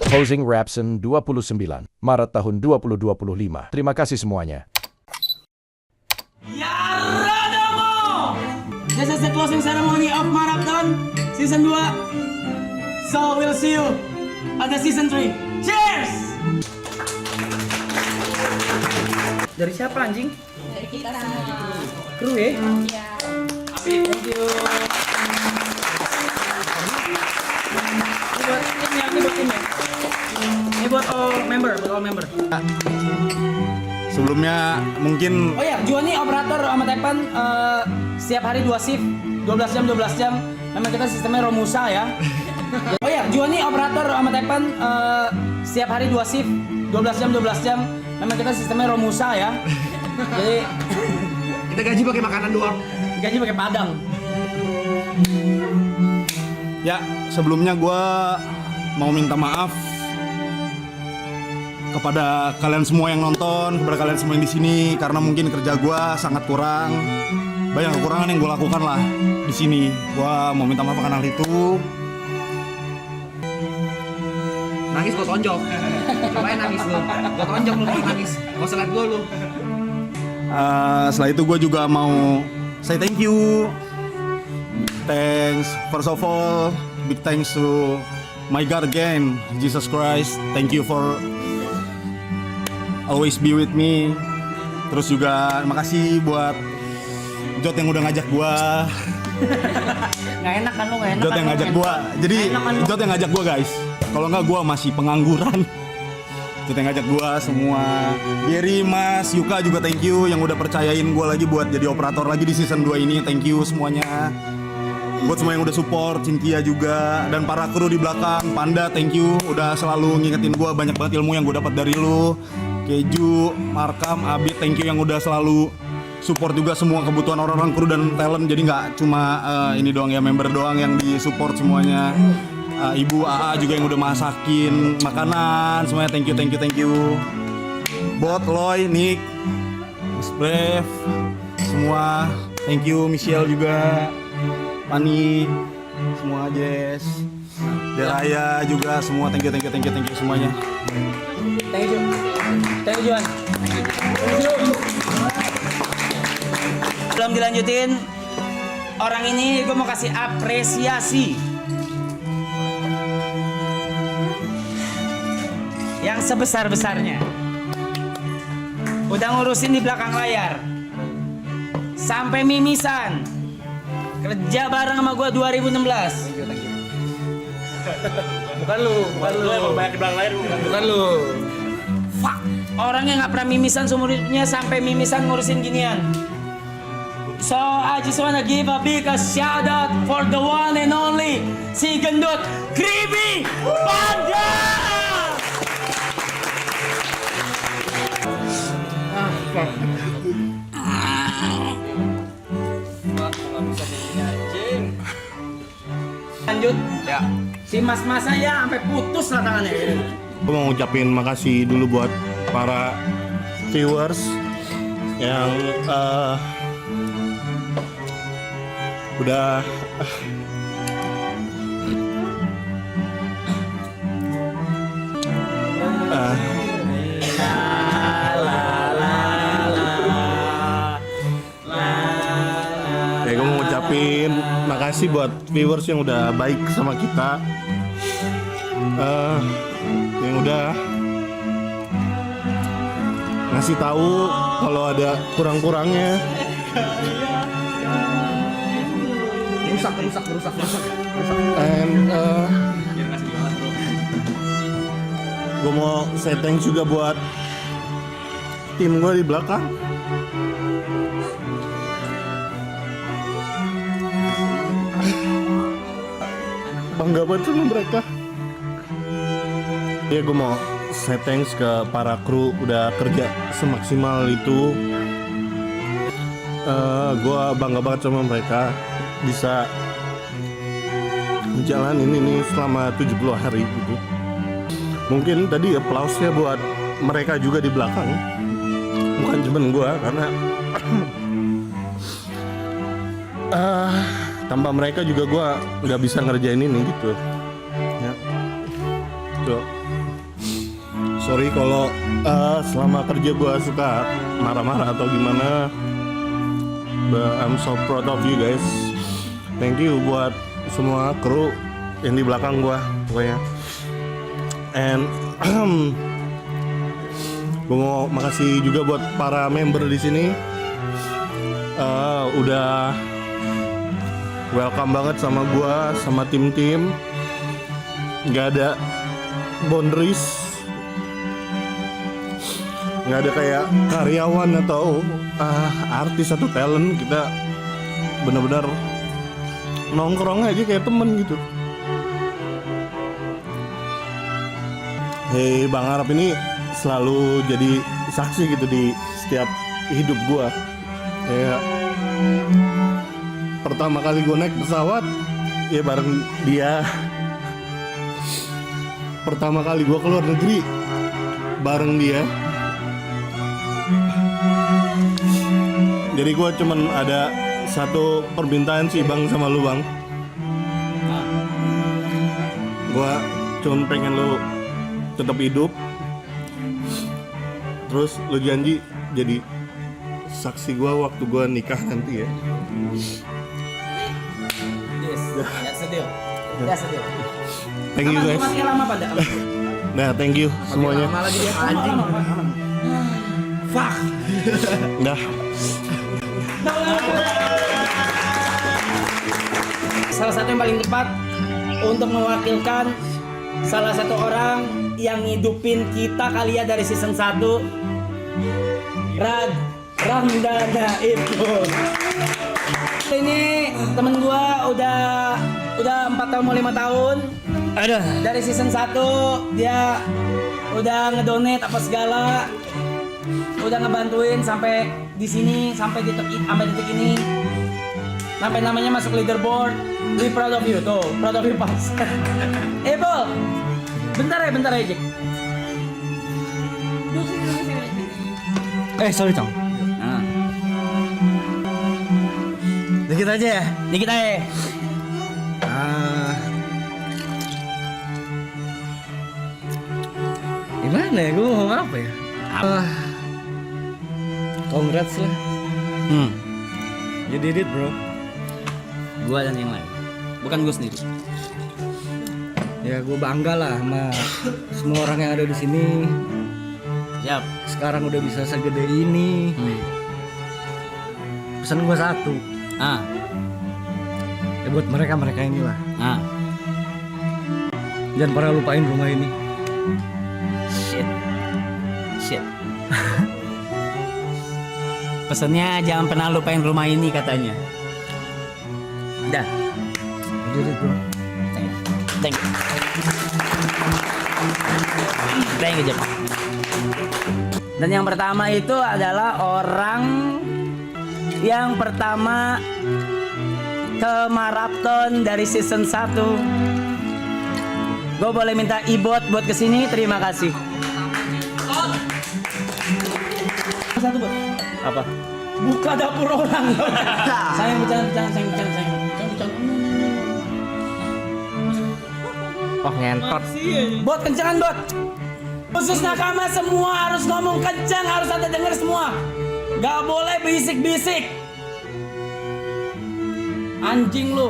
Hosing Rapson 29, Maret tahun 2025. Terima kasih semuanya. This is the closing ceremony of Marathon Season 2. So we'll see you at the Season 3. Cheers! Dari siapa anjing? Dari kita semua. Kru ya? Iya. Thank you. Ini buat timnya, ini buat timnya. Ini buat all member, Sebelumnya mungkin Oh ya, Juan nih operator sama Tepan setiap hari 2 shift, 12 jam. Memang kita sistemnya Romusa ya. Oh ya, Juan nih operator sama Tepan setiap hari 2 shift, 12 jam. Memang kita sistemnya Romusa ya. Jadi Kita gaji pakai makanan doang. gaji pakai Padang. ya sebelumnya gue mau minta maaf kepada kalian semua yang nonton, kepada kalian semua yang di sini karena mungkin kerja gue sangat kurang. Banyak kekurangan yang gue lakukan lah di sini. Gue mau minta maaf akan hal itu. Nangis gue tonjok. Cobain nangis lu. Gue tonjok lu kalau nangis. Gak usah liat gue lu. Setelah itu gue juga mau say thank you. Thanks, first of all, big thanks to my God again, Jesus Christ. Thank you for always be with me. Terus juga makasih buat Jot yang udah ngajak gua. Nggak enak kan lu, nggak enak. Jot kan yang lu, ngajak men. gua. Jadi Nggak enak kan lu. Jot yang ngajak gua guys. Kalau nggak gua masih pengangguran. Jot yang ngajak gua semua. Gary, Mas, Yuka juga thank you yang udah percayain gua lagi buat jadi operator lagi di season 2 ini. Thank you semuanya. Buat semua yang udah support, Cynthia juga, dan para kru di belakang, Panda, thank you udah selalu ngingetin gue, banyak banget ilmu yang gue dapat dari lu. Keju, Markam, Abid, thank you yang udah selalu support juga semua kebutuhan orang-orang kru dan talent. Jadi nggak cuma ini doang ya, member doang yang di support semuanya. Ibu AA juga yang udah masakin makanan, semuanya thank you. Bot, Loy, Nick, Miss Brave, semua thank you, Michelle juga. Pani, semua Jess, Deraya juga semua thank you semuanya. Thank you. Thank you, Juan. Belum dilanjutin, orang ini gue mau kasih apresiasi yang sebesar-besarnya. Udah ngurusin di belakang layar sampai mimisan. Kerja bareng sama gue 2016. Bukan lu. Emang banyak di belakang layar. Bukan lu. Fuck. Orang yang nggak pernah mimisan seumur hidupnya sampai mimisan ngurusin ginian. So I just wanna give a big shout out for the one and only si gendut Kribi Panda. Lanjut. Ya. Si mas-mas aja sampai putus lah tangannya. Gue mau ngucapin makasih dulu buat para viewers yang udah ya gue mau ngucapin makasih buat viewers yang udah baik sama kita, yang udah ngasih tahu kalau ada kurang-kurangnya. Rusak. And gue mau say thanks juga buat tim gue di belakang. Bangga banget sama mereka. Ya gue mau say thanks ke para kru udah kerja semaksimal itu. Gue bangga banget sama mereka bisa jalanin ini selama 70 hari gitu. Mungkin tadi applause-nya buat mereka juga di belakang, bukan cuma gue, karena tanpa mereka juga gue nggak bisa ngerjain ini gitu ya. Tuh. Sorry kalau selama kerja gue suka marah-marah atau gimana. But I'm so proud of you guys. Thank you buat semua kru yang di belakang gue pokoknya. And gue mau makasih juga buat para member di sini. Udah welcome banget sama gue, sama tim-tim. Gak ada boundaries, nggak ada kayak karyawan atau artis atau talent. Kita benar-benar nongkrong aja kayak temen gitu. Hey, Bang Arab ini selalu jadi saksi gitu di setiap hidup gua. Kayak pertama kali gue naik pesawat ya bareng dia. Pertama kali gue keluar negeri bareng dia. Jadi gue cuman ada satu permintaan sih Bang sama lu Bang. Gue cuman pengen lu tetap hidup. Terus lu janji jadi saksi gue waktu gue nikah nanti ya. Yes, that's the deal. That's the deal. Thank you guys. Masih lama pada. Nah, thank you semuanya. Lama lagi dia anjing. Fuck. Dah. Salah satu yang paling tepat untuk mewakilkan salah satu orang yang ngidupin kita kali ya dari season 1, Ramdana itu. Ini temen gua udah 4 tahun mau 5 tahun. Aduh. Dari season 1 dia udah ngedonate apa segala, udah ngebantuin sampai di sini, sampai detik ini, sampai namanya masuk leaderboard. We proud of you tuh, proud of you pas. Bol, bentar ya Jack. Sorry Cong. Nah. Dikit aja ya. Dikit aja. Gimana ya? Gue mau ngomong apa ya? Congrats lah. You did it bro. Gua dan yang lain. Bukan gue sendiri. Ya gue bangga lah sama semua orang yang ada di sini. Siap. Sekarang udah bisa segede ini. Pesan gue satu. Ya buat mereka inilah. Jangan pernah lupain rumah ini. Shit. Pesannya jangan pernah lupain rumah ini katanya. Dah. You did it bro. Thank you, Jack. Dan yang pertama itu adalah orang yang pertama ke maraton dari season 1. Gue boleh minta Ibot buat kesini, terima kasih. Satu Bot. Apa? Buka dapur orang. Sayang bercanda. Oh ngentot. Bot, kencangan Bot. Khusus nakama semua harus ngomong kencang, harus ada denger semua. Gak boleh bisik-bisik. Anjing lu.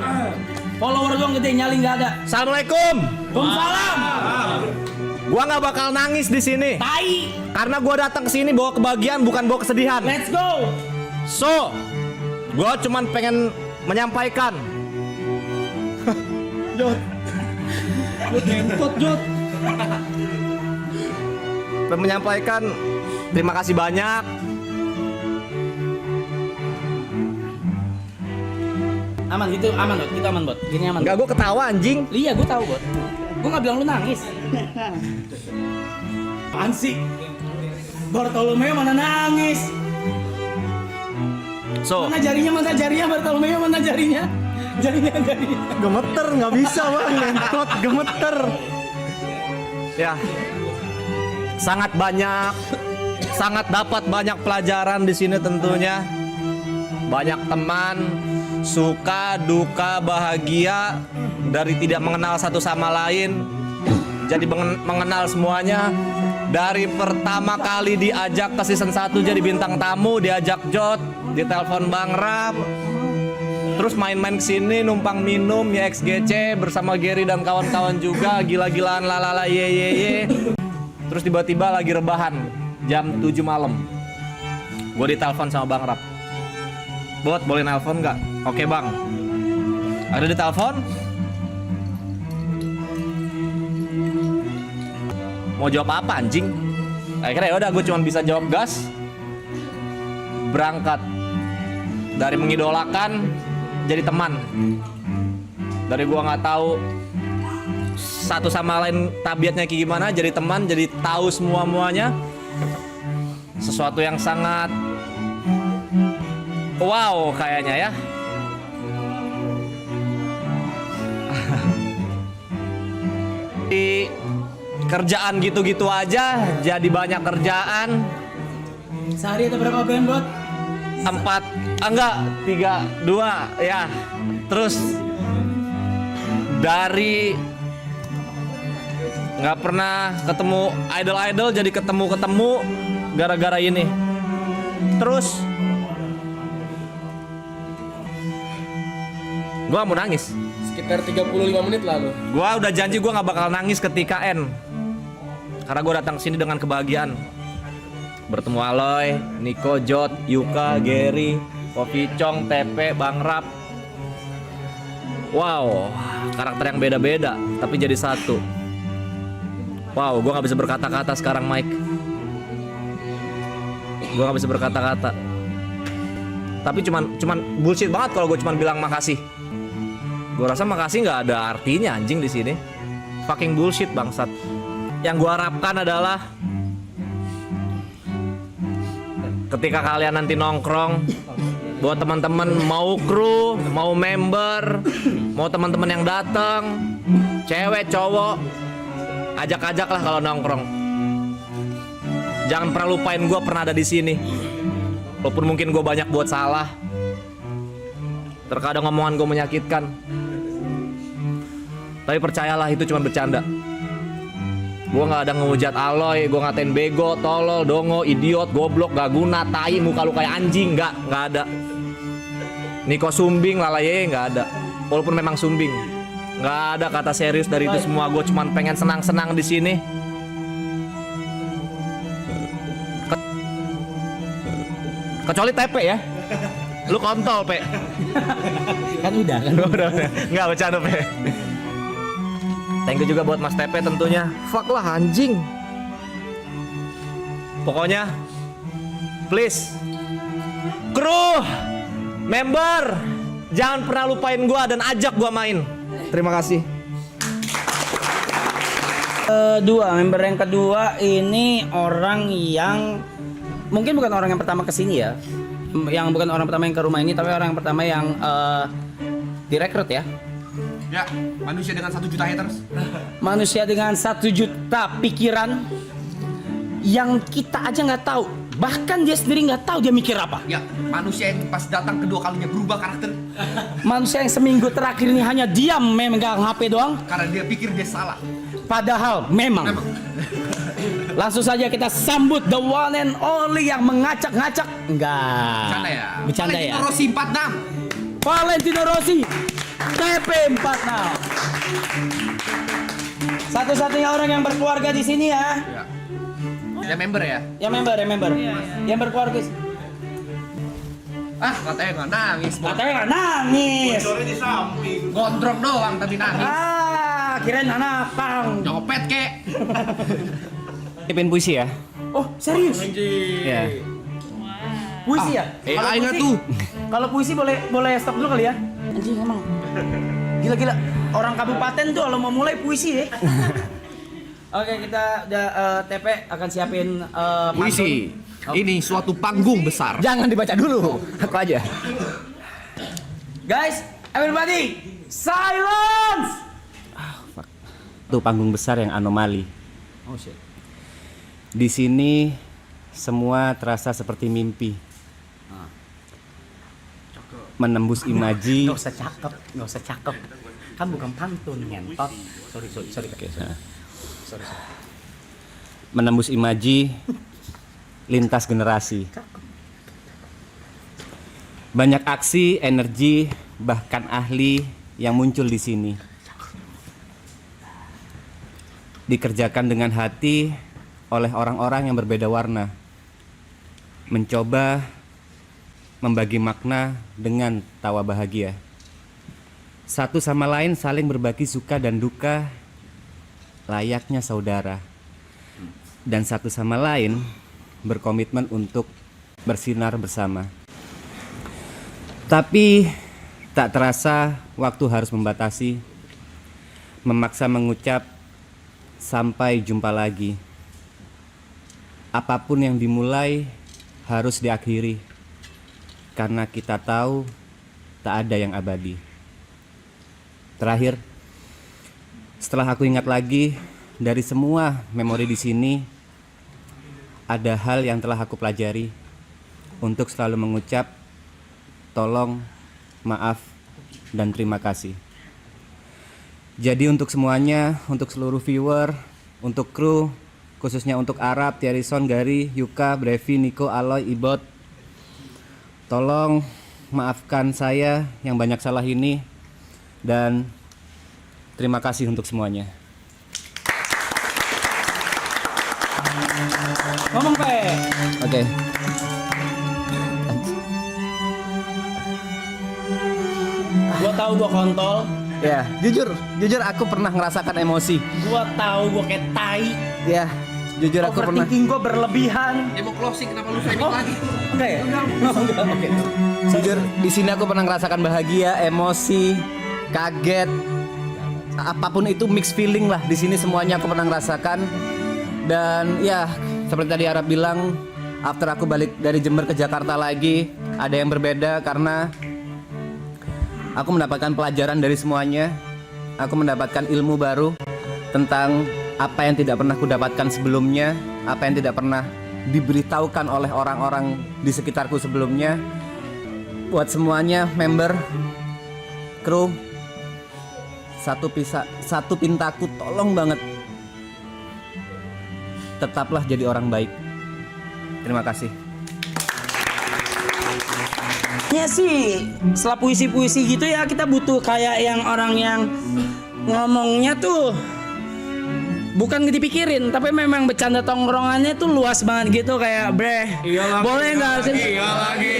Follower doang gede, nyali gak ada. Assalamualaikum. Waalaikumsalam. Gua nggak bakal nangis di sini. Tai. Karena gua datang ke sini bawa kebahagiaan bukan bawa kesedihan. Let's go. So, gua cuman pengen menyampaikan. Jod ngentot Jod. Menyampaikan terima kasih banyak. Aman gitu, aman Bot. Kita aman Bot. Gini aman. Enggak, gua ketawa anjing. Iya, gue tahu Bot. Gue nggak bilang lu nangis. Apaan sih? Bartolomeo mana nangis? So, Mana jarinya Bartolomeo, mana jarinya? Jarinya. gemeter nggak bisa bang, ngentot gemeter. Ya, sangat dapat banyak pelajaran di sini tentunya. Banyak teman, suka, duka, bahagia dari tidak mengenal satu sama lain. jadi mengenal semuanya. Dari pertama kali diajak ke season 1 jadi bintang tamu, diajak Jot, ditelepon Bang Rap, terus main-main kesini numpang minum ya XGC bersama Gary dan kawan-kawan juga, gila-gilaan lalala ye. Terus tiba-tiba lagi rebahan jam 7 malam, gue ditelepon sama Bang Rap, Bot boleh nelpon nggak? Oke bang. Ada ditelepon, mau jawab apa anjing? Akhirnya yaudah gue cuma bisa jawab gas. Berangkat dari mengidolakan jadi teman. Dari gue nggak tahu satu sama lain tabiatnya kayak gimana, jadi teman, jadi tahu semua-muanya. Sesuatu yang sangat wow kayaknya ya. Di kerjaan gitu-gitu aja jadi banyak kerjaan. Sehari ada berapa band, Bot? 4, enggak 3, 2 ya. Terus dari nggak pernah ketemu idol jadi ketemu gara-gara ini. Terus gua mau nangis. Sekitar 35 menit lalu. Gua udah janji gua nggak bakal nangis ketika end. Karena gua datang sini dengan kebahagiaan. Bertemu Aloy, Niko, Jot, Yuka, Gary, Kopi Chong, Tepe, Bang Rap. Wow, karakter yang beda-beda tapi jadi satu. Wow, gua nggak bisa berkata-kata sekarang, Mike. Gua nggak bisa berkata-kata. Tapi cuman bullshit banget kalau gue cuman bilang makasih. Gue rasa makasih nggak ada artinya anjing di sini. Fucking bullshit bangsat. Yang gue harapkan adalah ketika kalian nanti nongkrong, buat teman-teman mau kru, mau member, mau teman-teman yang datang, cewek, cowok, ajak-ajak lah kalau nongkrong. Jangan pernah lupain gue pernah ada di sini. Walaupun mungkin gue banyak buat salah, terkadang omongan gue menyakitkan, tapi percayalah itu cuma bercanda. Gue nggak ada ngehujat Aloy, gue ngatain bego, tolol, dongo, idiot, goblok, gak guna, tai, muka lu kayak anjing, nggak ada. Niko sumbing, lalaye, nggak ada. Walaupun memang sumbing, nggak ada kata serius dari itu semua. Gue cuma pengen senang-senang di sini. Kecuali Tepe ya. Lu kontol, Pe. Kan udah kan. Udah. Enggak bercanda, Pe. Thank you juga buat Mas Tepe tentunya. Fuck lah anjing. Pokoknya please kru, member, jangan pernah lupain gua dan ajak gua main. Terima kasih. Member yang kedua ini orang yang mungkin bukan orang yang pertama kesini ya, yang bukan orang pertama yang ke rumah ini, tapi orang yang pertama yang direkrut ya. Ya, manusia dengan 1 juta haters. Manusia dengan 1 juta pikiran yang kita aja nggak tahu, bahkan dia sendiri nggak tahu dia mikir apa. Ya, manusia yang pas datang kedua kalinya berubah karakter Manusia yang seminggu terakhir ini hanya diam memegang HP doang, karena dia pikir dia salah. padahal memang. Langsung saja kita sambut the one and only yang mengacak-ngacak. Enggak. Bercanda ya. Bercanda ya. Valentino Rossi 46. Valentino Rossi TP46. Satu-satunya orang yang berkeluarga di sini ya. Ya. Ya member ya. Yang member. Yang berkeluarga. Ah, katanya nggak nangis. Katanya nggak nangis. Gondrong doang tapi nangis. Kirain anak pang. Nyopet kek. Ipin puisi ya? Oh, serius? Iya. Puisi ya? Kalau AI nggak puisi- tuh? Kalau puisi boleh stop dulu kali ya? Anjing emang. Gila. Orang kabupaten tuh kalau mau mulai puisi ya. Oke, kita udah TP akan siapin Puisi. pantun. Ini suatu panggung besar. Jangan dibaca dulu, aku aja. Guys, everybody, silence. Itu panggung besar yang anomali. Oh shit. Di sini semua terasa seperti mimpi. Menembus imaji. Nggak usah cakep. Kan bukan pantun ngentot. Sorry. Oke, Menembus imaji, lintas generasi. Banyak aksi, energi, bahkan ahli yang muncul di sini. Dikerjakan dengan hati oleh orang-orang yang berbeda warna. Mencoba membagi makna dengan tawa bahagia. Satu sama lain saling berbagi suka dan duka layaknya saudara. Dan satu sama lain berkomitmen untuk bersinar bersama. Tapi tak terasa waktu harus membatasi, memaksa mengucap sampai jumpa lagi. Apapun yang dimulai harus diakhiri, karena kita tahu tak ada yang abadi. Terakhir, setelah aku ingat lagi dari semua memori di sini, ada hal yang telah aku pelajari untuk selalu mengucap tolong, maaf, dan terima kasih. Jadi untuk semuanya, untuk seluruh viewer, untuk kru, khususnya untuk Arab, Tiarison, Gary, Yuka, Brevi, Niko, Aloy, Ibot, tolong maafkan saya yang banyak salah ini, dan terima kasih untuk semuanya. Ngomong Pe. Oke. Gua tahu gua kontol. Ya, jujur aku pernah ngerasakan emosi. Gua tahu gua kayak tai. Ya, jujur aku pernah. Overthinking gua berlebihan. Dia mau closing, kenapa lu framing lagi? Oke. Oke. Jujur di sini aku pernah ngerasakan bahagia, emosi, kaget. Apapun itu mixed feeling lah. Di sini semuanya aku pernah ngerasakan. Dan ya, seperti tadi Arab bilang, after aku balik dari Jember ke Jakarta lagi, ada yang berbeda karena aku mendapatkan pelajaran dari semuanya. Aku mendapatkan ilmu baru tentang apa yang tidak pernah kudapatkan sebelumnya, apa yang tidak pernah diberitahukan oleh orang-orang di sekitarku sebelumnya. Buat semuanya, member, kru, satu pintaku, tolong banget, tetaplah jadi orang baik. Terima kasih. Ya sih, setelah puisi-puisi gitu ya kita butuh kayak yang orang yang ngomongnya tuh bukan dipikirin, tapi memang bercanda tongkrongannya tuh luas banget gitu kayak bre. Boleh nggak sih? Iya lagi.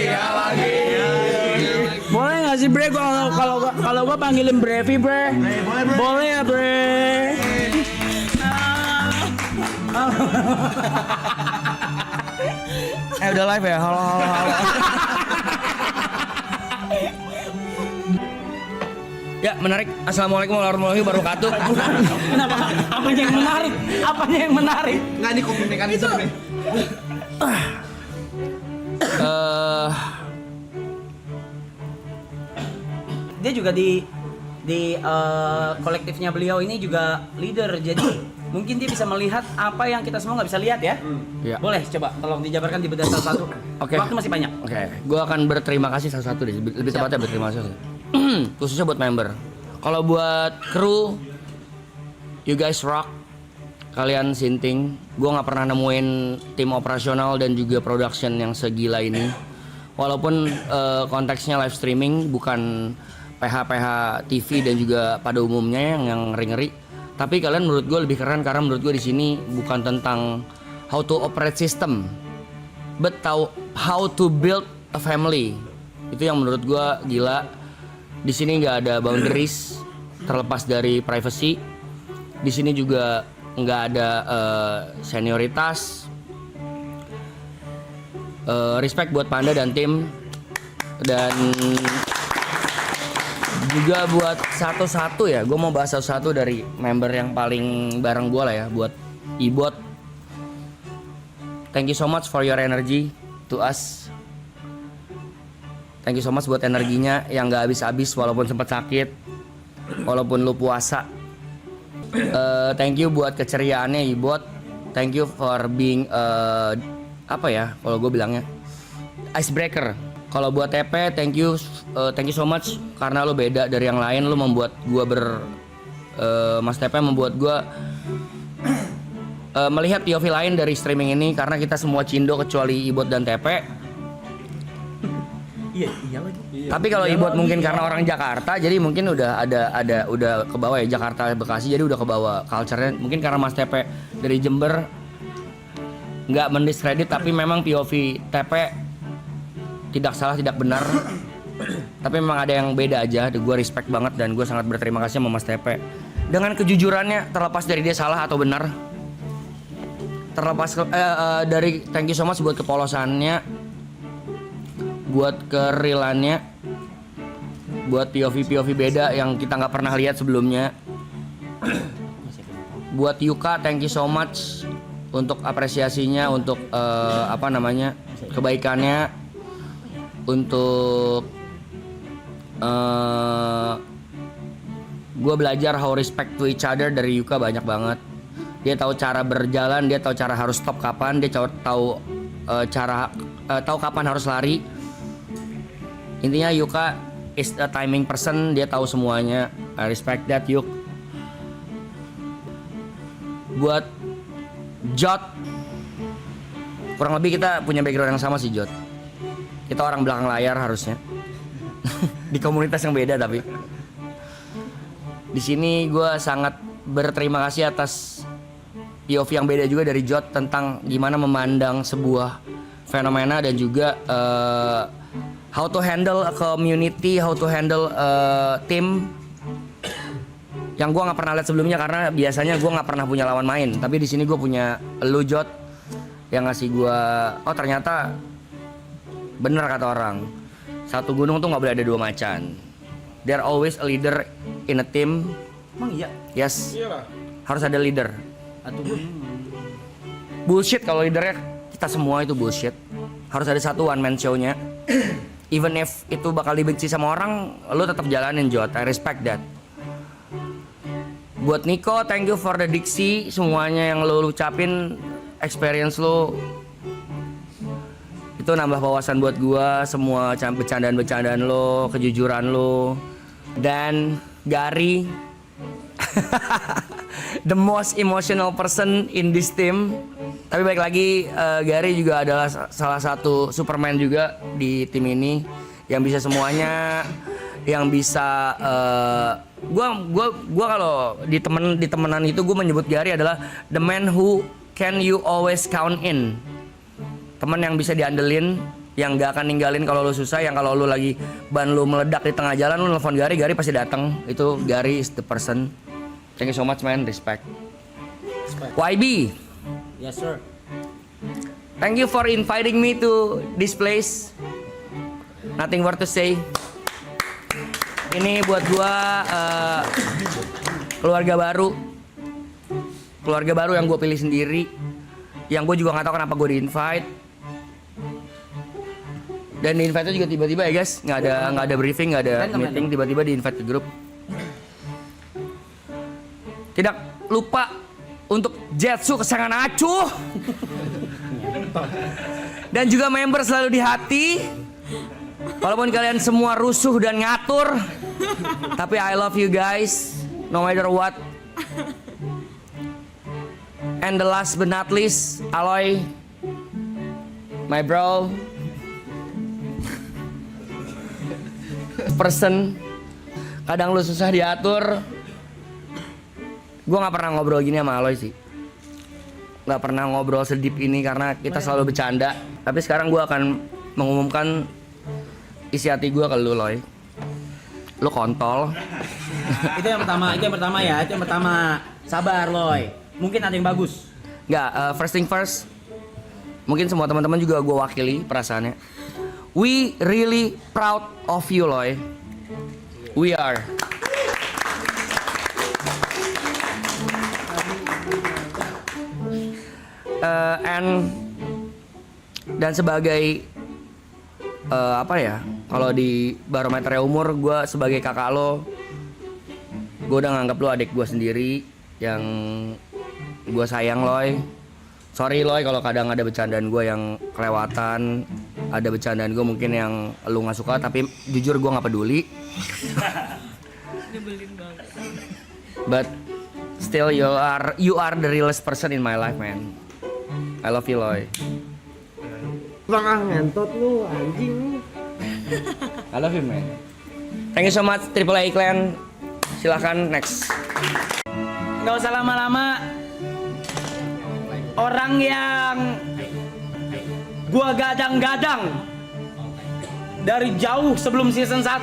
Boleh nggak sih bre? Kalau gua panggilin Brevi bre. Boleh ya bre. Udah live ya, halo. Ya, menarik. Assalamualaikum warahmatullahi wabarakatuh. Kenapa? Apanya yang menarik? Nggak, ini kopi mekanisme nih. Dia juga di kolektifnya beliau ini juga leader, jadi mungkin dia bisa melihat apa yang kita semua nggak bisa lihat ya. Iya. Boleh coba tolong dijabarkan di bedah satu-satu. Oke. Waktu masih banyak. Oke, gue akan berterima kasih satu-satu deh. Lebih tepatnya berterima kasih. Khususnya buat member. Kalau buat kru, you guys rock. Kalian sinting. Gue nggak pernah nemuin tim operasional dan juga production yang segila ini. Walaupun konteksnya live streaming, bukan PH TV dan juga pada umumnya yang ngeri-ngeri. Tapi kalian menurut gue lebih keren karena menurut gue di sini bukan tentang how to operate system, but how to build a family. Itu yang menurut gue gila. Di sini nggak ada boundaries terlepas dari privacy. Di sini juga nggak ada senioritas. Respect buat Panda dan tim, dan juga buat satu-satu ya, gue mau bahas satu-satu dari member yang paling bareng gue lah ya. Buat Ibot, thank you so much for your energy to us. Thank you so much buat energinya yang gak habis-habis walaupun sempat sakit, walaupun lu puasa. Thank you buat keceriaannya Ibot. Thank you for being apa ya kalau gue bilangnya, icebreaker. Kalau buat TP, thank you so much karena lo beda dari yang lain. Lo membuat gue Mas TP membuat gue melihat POV lain dari streaming ini karena kita semua Cindo kecuali Ibot dan Tepe. Iya lagi. Tapi kalau Ibot mungkin karena orang Jakarta jadi mungkin udah ke bawah ya, Jakarta Bekasi jadi udah ke bawah culture-nya. Mungkin karena Mas Tepe dari Jember nggak mendiskredit tapi memang POV Tepe tidak salah, tidak benar. Tapi memang ada yang beda aja. Gue respect banget dan gue sangat berterima kasih sama Mas Tepe dengan kejujurannya, terlepas dari dia salah atau benar, terlepas dari thank you so much buat kepolosannya, buat kerilannya, buat POV beda yang kita nggak pernah lihat sebelumnya. Buat Yuka thank you so much untuk apresiasinya, untuk kebaikannya, untuk gue belajar how respect to each other dari Yuka banyak banget. Dia tahu cara berjalan, dia tahu cara harus stop kapan, dia tahu kapan harus lari. Intinya Yuka is a timing person, dia tahu semuanya. I respect that, Yuk. Buat Jot, kurang lebih kita punya background yang sama sih, Jot. Kita orang belakang layar harusnya. Di komunitas yang beda tapi. Di sini gue sangat berterima kasih atas POV yang beda juga dari Jot tentang gimana memandang sebuah fenomena dan juga how to handle a community, how to handle a team yang gue nggak pernah lihat sebelumnya karena biasanya gue nggak pernah punya lawan main. Tapi di sini gue punya lu Jot yang ngasih gue, oh ternyata bener kata orang, satu gunung tuh nggak boleh ada dua macan. There always a leader in a team. Emang iya? Yes. Harus ada leader. Bullshit kalau leadernya kita semua itu bullshit. Harus ada satu one man show-nya. Even if itu bakal dibenci sama orang, lu tetap jalanin, Jot. I respect that. Buat Niko, thank you for the diksi, semuanya yang lu ucapin, experience lu itu nambah wawasan buat gua, semua bercandaan-bercandaan lo, kejujuran lo. Dan Gary the most emotional person in this team. Tapi baik lagi, Gary juga adalah salah satu Superman juga di tim ini yang bisa semuanya, yang bisa gua kalau di temenan itu gue menyebut Gary adalah the man who can you always count in. Temen yang bisa diandelin, yang gak akan ninggalin kalau lu susah, yang kalau lu lagi ban lu meledak di tengah jalan lu nelfon Gary pasti datang. Itu Gary is the person. Thank you so much man, respect. YB. Yes sir. Thank you for inviting me to this place. Nothing more to say. Ini buat gua keluarga baru yang gua pilih sendiri, yang gua juga nggak tahu kenapa gua di-invite. Dan di-invite juga tiba-tiba ya guys, nggak ada briefing, nggak ada meeting, tiba-tiba di-invite ke grup. Tidak lupa untuk Jetsu kesayangan Acuh. Dan juga member selalu di hati. Walaupun kalian semua rusuh dan ngatur, tapi I love you guys, no matter what. And the last but not least, Aloy, my bro, person. Kadang lu susah diatur. Gue nggak pernah ngobrol gini sama Aloy sih. Nggak pernah ngobrol sedip ini karena kita selalu bercanda. Tapi sekarang gue akan mengumumkan isi hati gue ke lu, Loy. Lu kontol. Itu yang pertama ya. Sabar, Loy. Mungkin ada yang bagus. Nggak, first thing first. Mungkin semua teman-teman juga gue wakili perasaannya. We really proud of you, Loy. We are. Dan sebagai kalau di barometer umur, gue sebagai kakak lo, gue udah nganggap lo adik gue sendiri yang gue sayang, Loy. Sorry Loy kalau kadang ada bercandaan gue yang kelewatan, ada bercandaan gue mungkin yang lo nggak suka, tapi jujur gue nggak peduli. But Still you are the realest person in my life, man. I love you, Loy. Bang ngentot lu anjing. I love you, man. Thank you so much Triple A Clan. Silahkan next. Nggak usah lama-lama. Orang yang gua gadang-gadang dari jauh sebelum season 1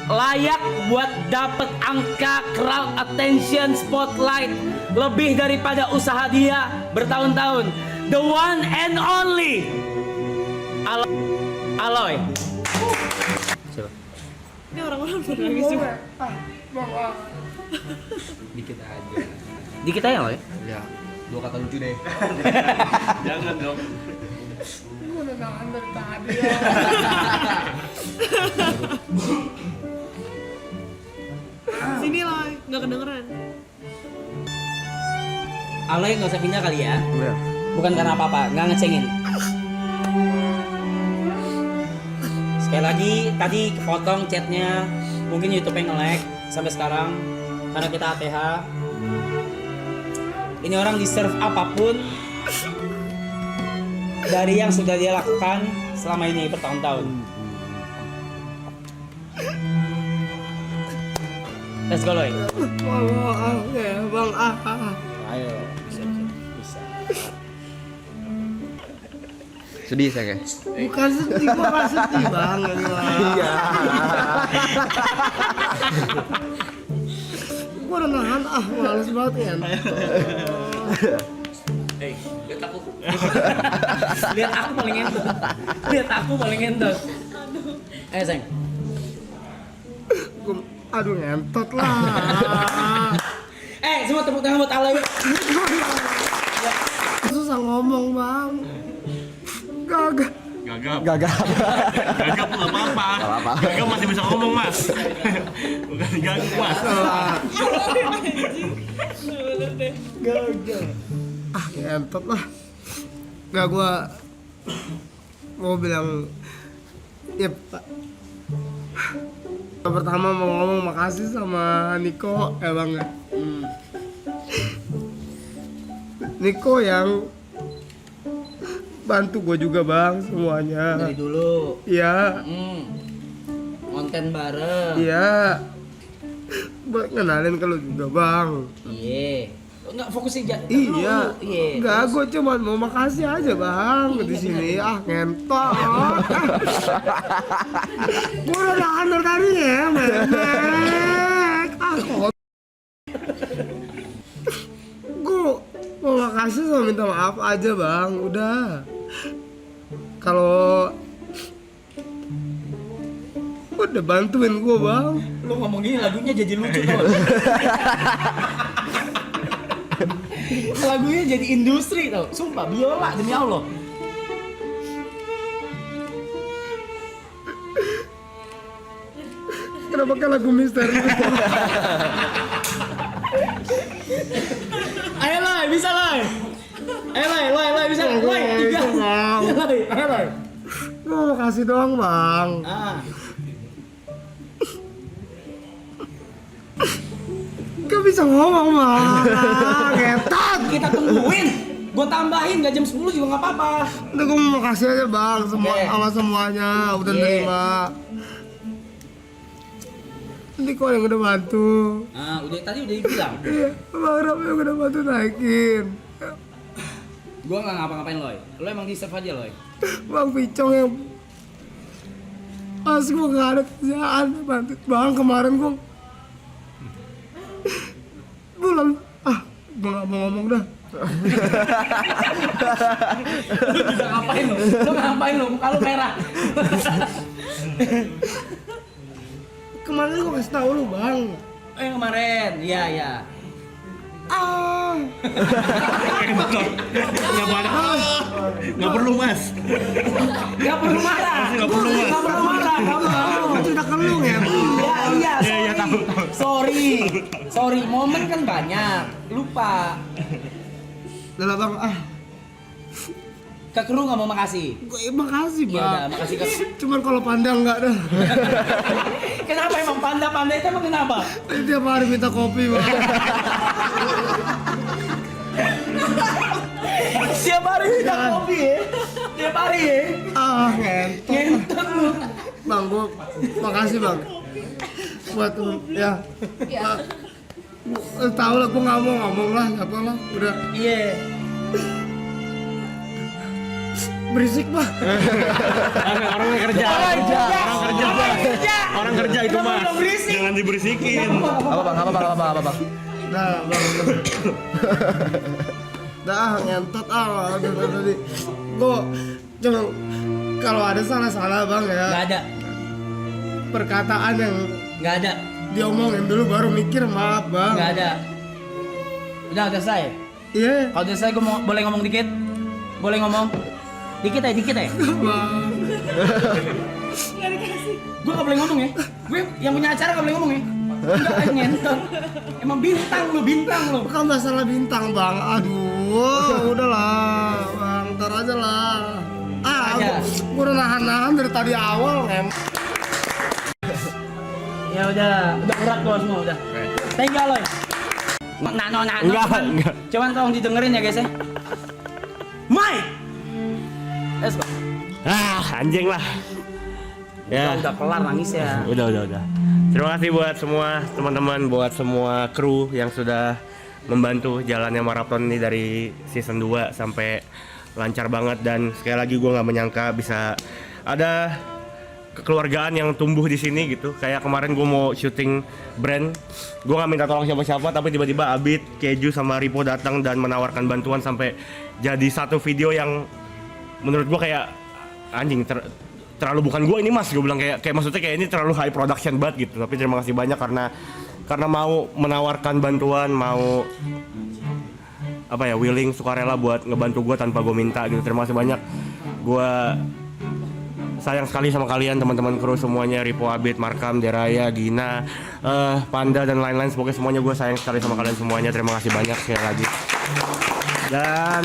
layak buat dapet angka crowd attention spotlight lebih daripada usaha dia bertahun-tahun. The one and only Aloy. Ini orang-orang nangis juga. Dikit aja. Dikit aja Aloy. Ya, 2 kata lucu deh. Jangan dong. Gue udah nahan dari tadi. Sini lah, nggak kedengeran. Aloy nggak usah pindah kali ya. Bukan karena apa-apa, nggak ngecengin. Sekali lagi, tadi kepotong chatnya, mungkin YouTube-nya nge-lag sampai sekarang karena kita ATH. Ini orang deserve apapun dari yang sudah dia lakukan selama ini bertahun-tahun. Let's go, Loy. Bang, ya bang. Ayo, bisa. Sedih saya kayak. Bukan sedih, gua nggak sedih banget. Iya. Gua udah nahan, males banget ya. Lihat aku. Lihat aku paling entot. Lihat aku paling entot. Ayo, sayang. Aduh ngentot lah. Semua tepuk tangan buat Aloy. Susah ngomong bang. Gagap. Gagap nggak apa-apa. Gagap masih bisa ngomong mas. Bukan gagap mas. Ngentot lah. Gak gua mau bilang ya Pak. Pertama mau ngomong makasih sama Niko ya bang ya. Niko yang bantu gue juga bang semuanya. Dari dulu. Iya. Konten bareng. Iya. Buat ngenalin ke lu juga bang. Iya. Enggak fokusin aja. Iya. Iya. Enggak, gue cuma mau makasih aja bang di sini. Ngentot. Gue udah nahan dari tadi ya, memek. Gue mau makasih sama minta maaf aja bang. Udah. Kalau udah bantuin gue bang. Lu ngomong gini lagunya jadi lucu tau. Lagunya jadi industri tau. Sumpah biola demi Allah. Kenapa kan lagu misteri? Ayo Loy, bisa Loy. Ayo Loy, bisa Loy. 3. Ayo Loy. Gue mau kasih doang bang. Gak bisa ngomong bang. Ngetot. Kita tungguin. Gue tambahin gak jam 10 juga gak apa-apa. Udah gue mau kasih aja bang sama semuanya. Udah Iya. nerima. Ini kok yang udah bantu. Udah tadi udah dibilang. Iya, Bang Ram yang udah bantu naikin. Gue gak ngapa-ngapain Loy. Lo emang deserve aja Loy. Bang Picong yang pas gue gak ada kerjaan bantu bang kemarin gue bulan gue gak mau ngomong dah. Lu juga ngapain lo? Lu ngapain lo? Muka lu merah. Kemarin gue kasih tau lu bang. Kemarin, iya. Nggak perlu mas. Gak perlu marah. Nggak perlu mas. Gak perlu marah. Gak mau. Gue cerita ke lu ya. Iya, sorry. Momen kan banyak. Lupa. Udah lah bang Ke kru gak mau makasih. gue makasih bang. Yaudah, makasih ke. Cuman kalau pandang nggak dah. Kenapa emang panda itu emang kenapa? Tiap hari minta kopi bang. Siap hari minta kopi ya. Tiap hari ya. Ngentot lu. Bang, gua makasih bang. Buat ya. Tahu lah, gua nggak mau ngomong lah, apa lah, udah. Iya. Berisik bah. Orang kerja. Orang kerja itu mas. Jangan diberisikin. Apa bang? Nah, bang. Dah ngentot tadi. Gua cuma kalau ada salah-salah bang ya. Nggak ada. Perkataan yang Nggak ada. diomongin dulu baru mikir, maaf bang. Nggak ada. Udah selesai. Iya. Kalau udah selesai gue boleh ngomong dikit. Boleh ngomong. Dikit ya. Bang. Gue gak boleh ngomong ya. Gue yang punya acara gak boleh ngomong ya. Enggak, ngentot. Emang bintang lu. Bukan masalah bintang bang. Aduh, udahlah bang, ntar aja lah. Aja. Gue udah nahan dari tadi awal em. Ya udah berat gua semua udah. Thank you Aloy. Enggak. Cuman tolong didengerin ya guys ya. Mike. Let's go. Anjing lah. Ya. Udah kelar nangis ya. Udah. Terima kasih buat semua teman-teman, buat semua kru yang sudah membantu jalannya maraton ini dari season 2 sampai lancar banget. Dan sekali lagi gue nggak menyangka bisa ada kekeluargaan yang tumbuh di sini gitu. Kayak kemarin gue mau syuting brand, gue nggak minta tolong siapa-siapa, tapi tiba-tiba Abid, Keju sama Ripo datang dan menawarkan bantuan sampai jadi satu video yang menurut gue kayak anjing terlalu bukan gue ini mas, gue bilang kayak maksudnya kayak ini terlalu high production banget gitu. Tapi terima kasih banyak karena mau menawarkan bantuan, mau apa ya, willing, sukarela buat ngebantu gue tanpa gue minta gitu. Terima kasih banyak. Gue sayang sekali sama kalian teman-teman kru semuanya, Ripo, Abid, Markam, Deraya, Gina, Panda dan lain-lain. Semoga semuanya gue sayang sekali sama kalian semuanya. Terima kasih banyak sekali lagi. Dan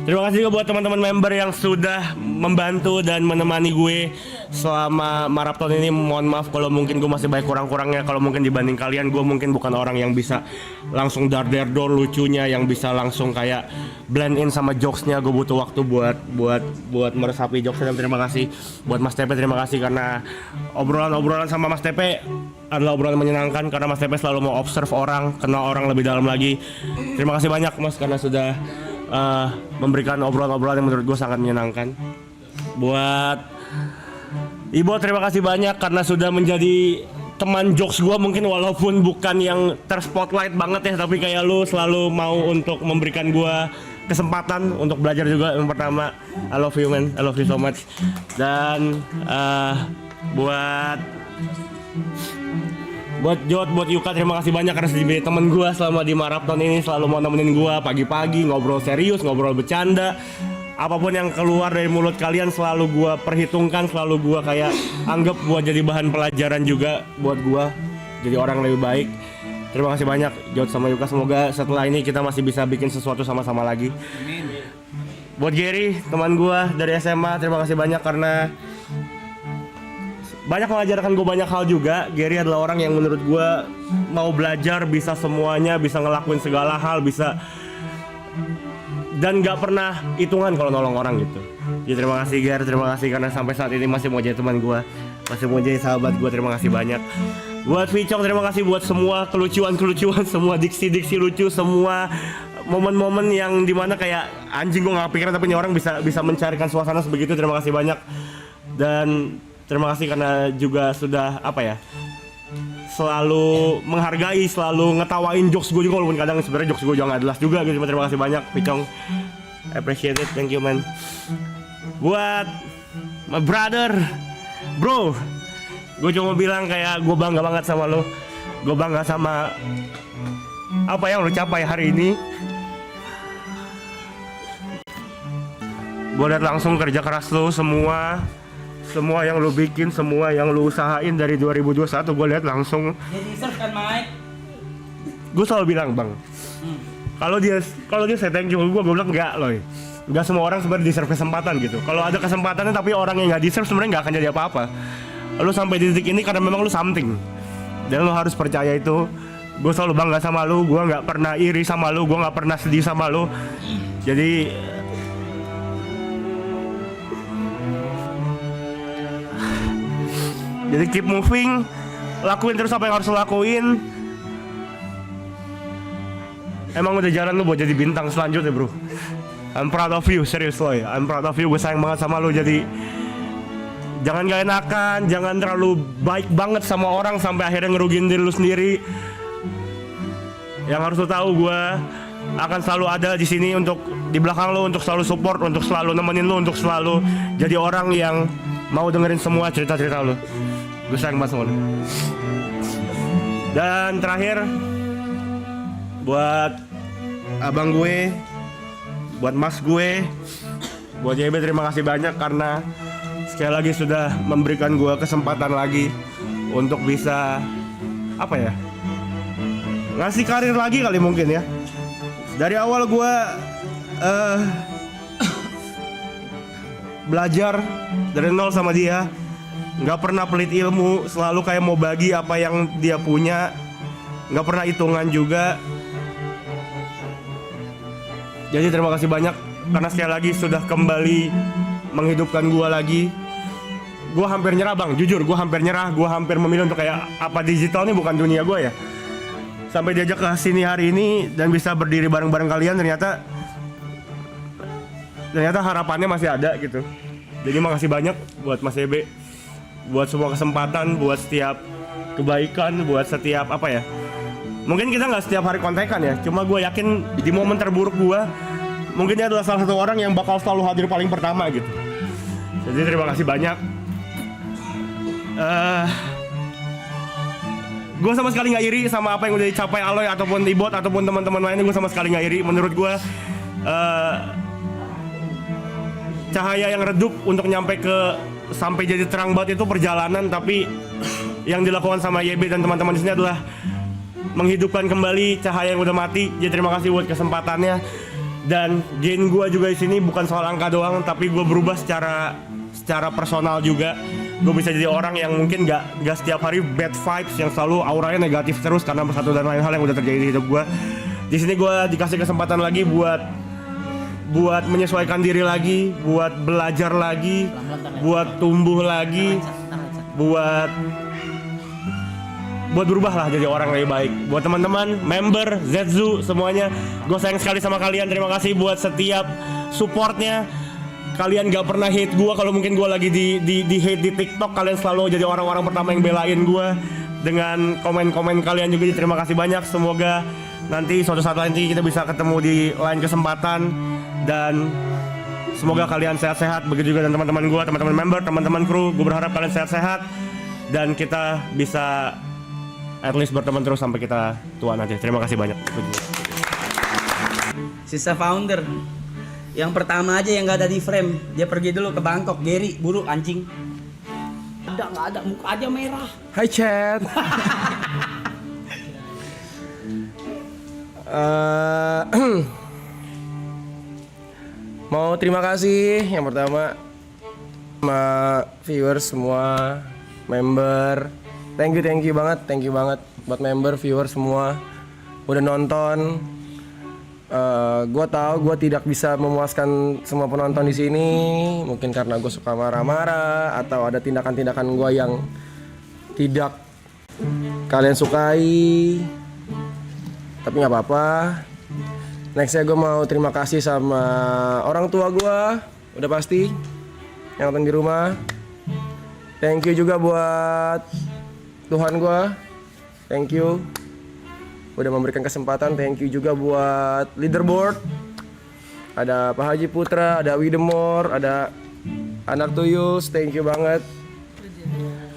terima kasih juga buat teman-teman member yang sudah membantu dan menemani gue selama maraton ini. Mohon maaf kalau mungkin gue masih banyak kurang-kurangnya. Kalau mungkin dibanding kalian, gue mungkin bukan orang yang bisa langsung dar-der-dor lucunya, yang bisa langsung kayak blend in sama jokesnya. Gue butuh waktu buat meresapi jokesnya. Dan terima kasih buat Mas Tepe, terima kasih karena obrolan sama Mas Tepe adalah obrolan menyenangkan, karena Mas Tepe selalu mau observe orang, kenal orang lebih dalam lagi. Terima kasih banyak Mas karena sudah memberikan obrolan-obrolan yang menurut gue sangat menyenangkan. Buat Ibo, terima kasih banyak karena sudah menjadi teman jokes gue, mungkin walaupun bukan yang terspotlight banget ya, tapi kayak lu selalu mau untuk memberikan gue kesempatan untuk belajar juga. Yang pertama, I love you man, I love you so much. Dan buat Jod, buat Yuka, terima kasih banyak karena sudah menjadi temen gue selama di maraton ini, selalu mau nemenin gue pagi-pagi, ngobrol serius, ngobrol bercanda. Apapun yang keluar dari mulut kalian selalu gue perhitungkan, selalu gue kayak anggap buat jadi bahan pelajaran juga buat gue jadi orang lebih baik. Terima kasih banyak Jod sama Yuka, semoga setelah ini kita masih bisa bikin sesuatu sama-sama lagi. Buat Gary, teman gue dari SMA, terima kasih banyak karena banyak mengajarkan gue banyak hal juga. Gary adalah orang yang menurut gue mau belajar, bisa semuanya, bisa ngelakuin segala hal, bisa dan gak pernah hitungan kalau nolong orang gitu. Jadi terima kasih Gary, terima kasih karena sampai saat ini masih mau jadi teman gue, masih mau jadi sahabat gue. Terima kasih banyak. Buat Vicong, terima kasih buat semua kelucuan, semua diksi-diksi lucu, semua momen-momen yang dimana kayak anjing gue gak kepikiran tapi ini orang bisa mencarikan suasana sebegitu. Terima kasih banyak. Dan terima kasih karena juga sudah selalu menghargai, selalu ngetawain jokes gue juga, walaupun kadang sebenarnya jokes gue juga gak jelas juga gitu. Terima kasih banyak Picong, appreciate it, thank you man. Buat my brother, bro, gue cuma bilang kayak gue bangga banget sama lo. Gue bangga sama apa yang lo capai hari ini. Gue liat langsung kerja keras lo, semua yang lu bikin, semua yang lu usahain dari 2021, gue lihat langsung. Dia deserve kan Mike? Gue selalu bilang bang, kalau dia say thank you, gue bilang enggak loh, enggak semua orang sebenarnya deserve kesempatan gitu. Kalau ada kesempatannya tapi orang yang nggak deserve sebenarnya nggak akan jadi apa-apa. Lu sampai di titik ini karena memang lu something. Dan lo harus percaya itu. Gue selalu bangga sama lo, gue nggak pernah iri sama lo, gue nggak pernah sedih sama lo. Jadi keep moving, lakuin terus apa yang harus lo lakuin. Emang udah jalan lo buat jadi bintang selanjutnya, bro. I'm proud of you, seriously. I'm proud of you, gue sayang banget sama lo. Jadi jangan gak enakan, jangan terlalu baik banget sama orang sampai akhirnya ngerugiin diri lo sendiri. Yang harus lo tahu, gue akan selalu ada di sini untuk di belakang lo, untuk selalu support, untuk selalu nemenin lo, untuk selalu jadi orang yang mau dengerin semua cerita-cerita lo. Gue sayang banget sama lo. Dan terakhir, buat abang gue, buat mas gue, buat JB, terima kasih banyak karena sekali lagi sudah memberikan gue kesempatan lagi untuk bisa apa ya, ngasih karir lagi kali mungkin ya. Dari awal gue belajar dari nol sama dia, nggak pernah pelit ilmu, selalu kayak mau bagi apa yang dia punya, nggak pernah hitungan juga. Jadi terima kasih banyak karena sekali lagi sudah kembali menghidupkan gue lagi. Gue hampir nyerah bang, jujur gue hampir nyerah, gue hampir memilih untuk kayak apa digital ini bukan dunia gue ya. Sampai diajak ke sini hari ini dan bisa berdiri bareng-bareng kalian, ternyata harapannya masih ada gitu. Jadi makasih banyak buat Mas Ebe, buat semua kesempatan, buat setiap kebaikan, buat setiap apa ya. Mungkin kita nggak setiap hari kontekan ya, cuma gue yakin di momen terburuk gue, mungkin dia adalah salah satu orang yang bakal selalu hadir paling pertama gitu. Jadi terima kasih banyak. Gue sama sekali nggak iri sama apa yang udah dicapai Aloy ataupun Ibot ataupun teman-teman lainnya. Gue sama sekali nggak iri. Menurut gue cahaya yang redup untuk nyampe ke sampai jadi terang banget itu perjalanan, tapi yang dilakukan sama YB dan teman-teman di sini adalah menghidupkan kembali cahaya yang udah mati. Jadi terima kasih buat kesempatannya. Dan gain gue juga di sini bukan soal angka doang, tapi gue berubah secara personal juga. Gue bisa jadi orang yang mungkin gak setiap hari bad vibes, yang selalu auranya negatif terus karena satu dan lain hal yang udah terjadi di hidup gue. Di sini gue dikasih kesempatan lagi buat menyesuaikan diri lagi, buat belajar lagi, buat tumbuh lagi, buat berubah lah jadi orang lebih baik. Buat teman-teman, member, Zetsu, semuanya, gue sayang sekali sama kalian. Terima kasih buat setiap supportnya. Kalian gak pernah hate gue kalau mungkin gue lagi di hate di TikTok. Kalian selalu jadi orang-orang pertama yang belain gue dengan komen-komen kalian juga. Jadi terima kasih banyak. Semoga nanti suatu saat nanti kita bisa ketemu di lain kesempatan. Dan semoga kalian sehat-sehat. Begitu juga dan teman-teman gue, teman-teman member, teman-teman kru. Gue berharap kalian sehat-sehat dan kita bisa at least berteman terus sampai kita tua nanti. Terima kasih banyak. Sisa founder yang pertama aja yang gak ada di frame, dia pergi dulu ke Bangkok. Gary, buru anjing. Nggak ada, muka aja merah. Hai chat. Mau terima kasih yang pertama sama viewers semua, member. Thank you banget buat member, viewers semua udah nonton. Gue tahu gue tidak bisa memuaskan semua penonton di sini, mungkin karena gue suka marah-marah atau ada tindakan-tindakan gue yang tidak kalian sukai. Tapi nggak apa-apa. Nextnya gue mau terima kasih sama orang tua gue, udah pasti yang nonton di rumah. Thank you juga buat Tuhan gue, thank you udah memberikan kesempatan. Thank you juga buat leaderboard, ada Pak Haji Putra, ada Widemore, ada Anak Tuyus, thank you banget.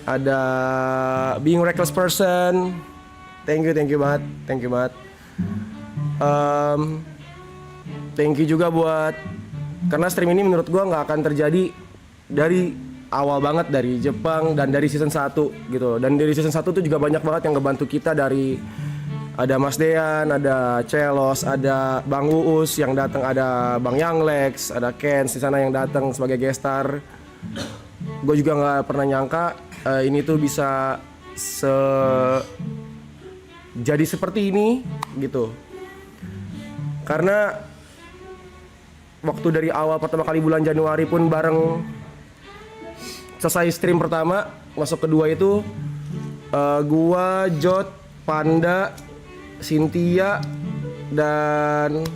Ada Being Reckless Person, thank you banget. Thank you juga buat, karena stream ini menurut gua nggak akan terjadi dari awal banget, dari Jepang dan dari season 1 gitu. Dan dari season 1 tuh juga banyak banget yang ngebantu kita, dari ada Mas Dean, ada Celos, ada Bang Uus yang datang, ada Bang Younglex, ada Ken di sana yang datang sebagai guest star. Gue juga nggak pernah nyangka ini tuh bisa jadi seperti ini gitu. Karena waktu dari awal pertama kali bulan Januari pun bareng selesai stream pertama, masuk kedua itu gua, Jot, Panda, Cynthia dan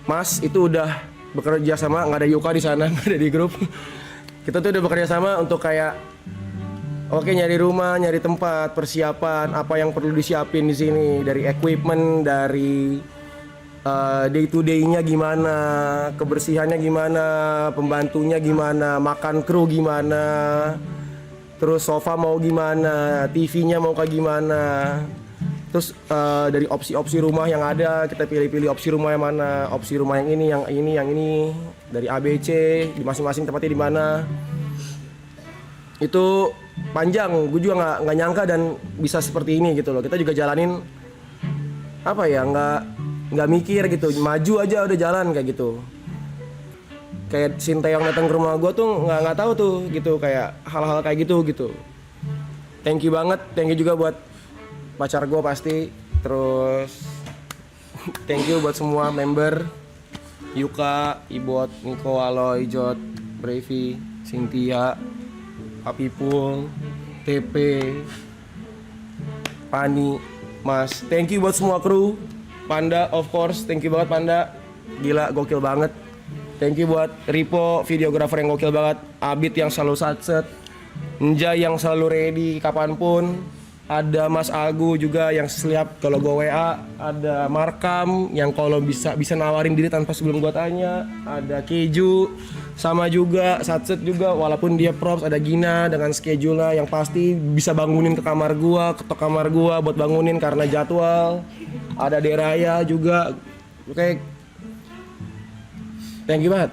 Mas itu udah bekerja sama, nggak ada Yuka di sana, nggak ada di grup. Kita tuh udah bekerja sama untuk kayak oke, nyari rumah, nyari tempat, persiapan, apa yang perlu disiapin di sini, dari equipment, dari day to day-nya gimana, kebersihannya gimana, pembantunya gimana, makan kru gimana, terus sofa mau gimana, TV-nya mau kayak gimana. Terus dari opsi-opsi rumah yang ada, kita pilih-pilih opsi rumah yang mana, opsi rumah yang ini, dari ABC, di masing-masing tempatnya di mana. Itu panjang, gue juga nggak nyangka dan bisa seperti ini gitu loh. Kita juga jalanin apa ya, nggak mikir gitu, maju aja udah jalan kayak gitu. Kayak Sinteyong datang ke rumah gue tuh nggak tahu tuh gitu, kayak hal-hal kayak gitu. Thank you banget, thank you juga buat pacar gue pasti, terus thank you buat semua member, Yuka, Ibot, Niko, Aloy, Jot, Brevi, Cynthia, Apipung, TP, Pani, Mas. Thank you buat semua kru. Panda of course, thank you banget Panda. Gila, gokil banget. Thank you buat Ripo, videografer yang gokil banget. Abid yang selalu satset. Nja yang selalu ready kapanpun. Ada Mas Agu juga yang setiap kalau gue WA. Ada Markam yang kalau bisa nawarin diri tanpa sebelum gue tanya. Ada Keju sama juga Satset juga, walaupun dia props. Ada Gina dengan schedule-nya yang pasti bisa bangunin ke kamar gua, ketok kamar gua buat bangunin karena jadwal. Ada Deraya juga. Oke. Thank you banget.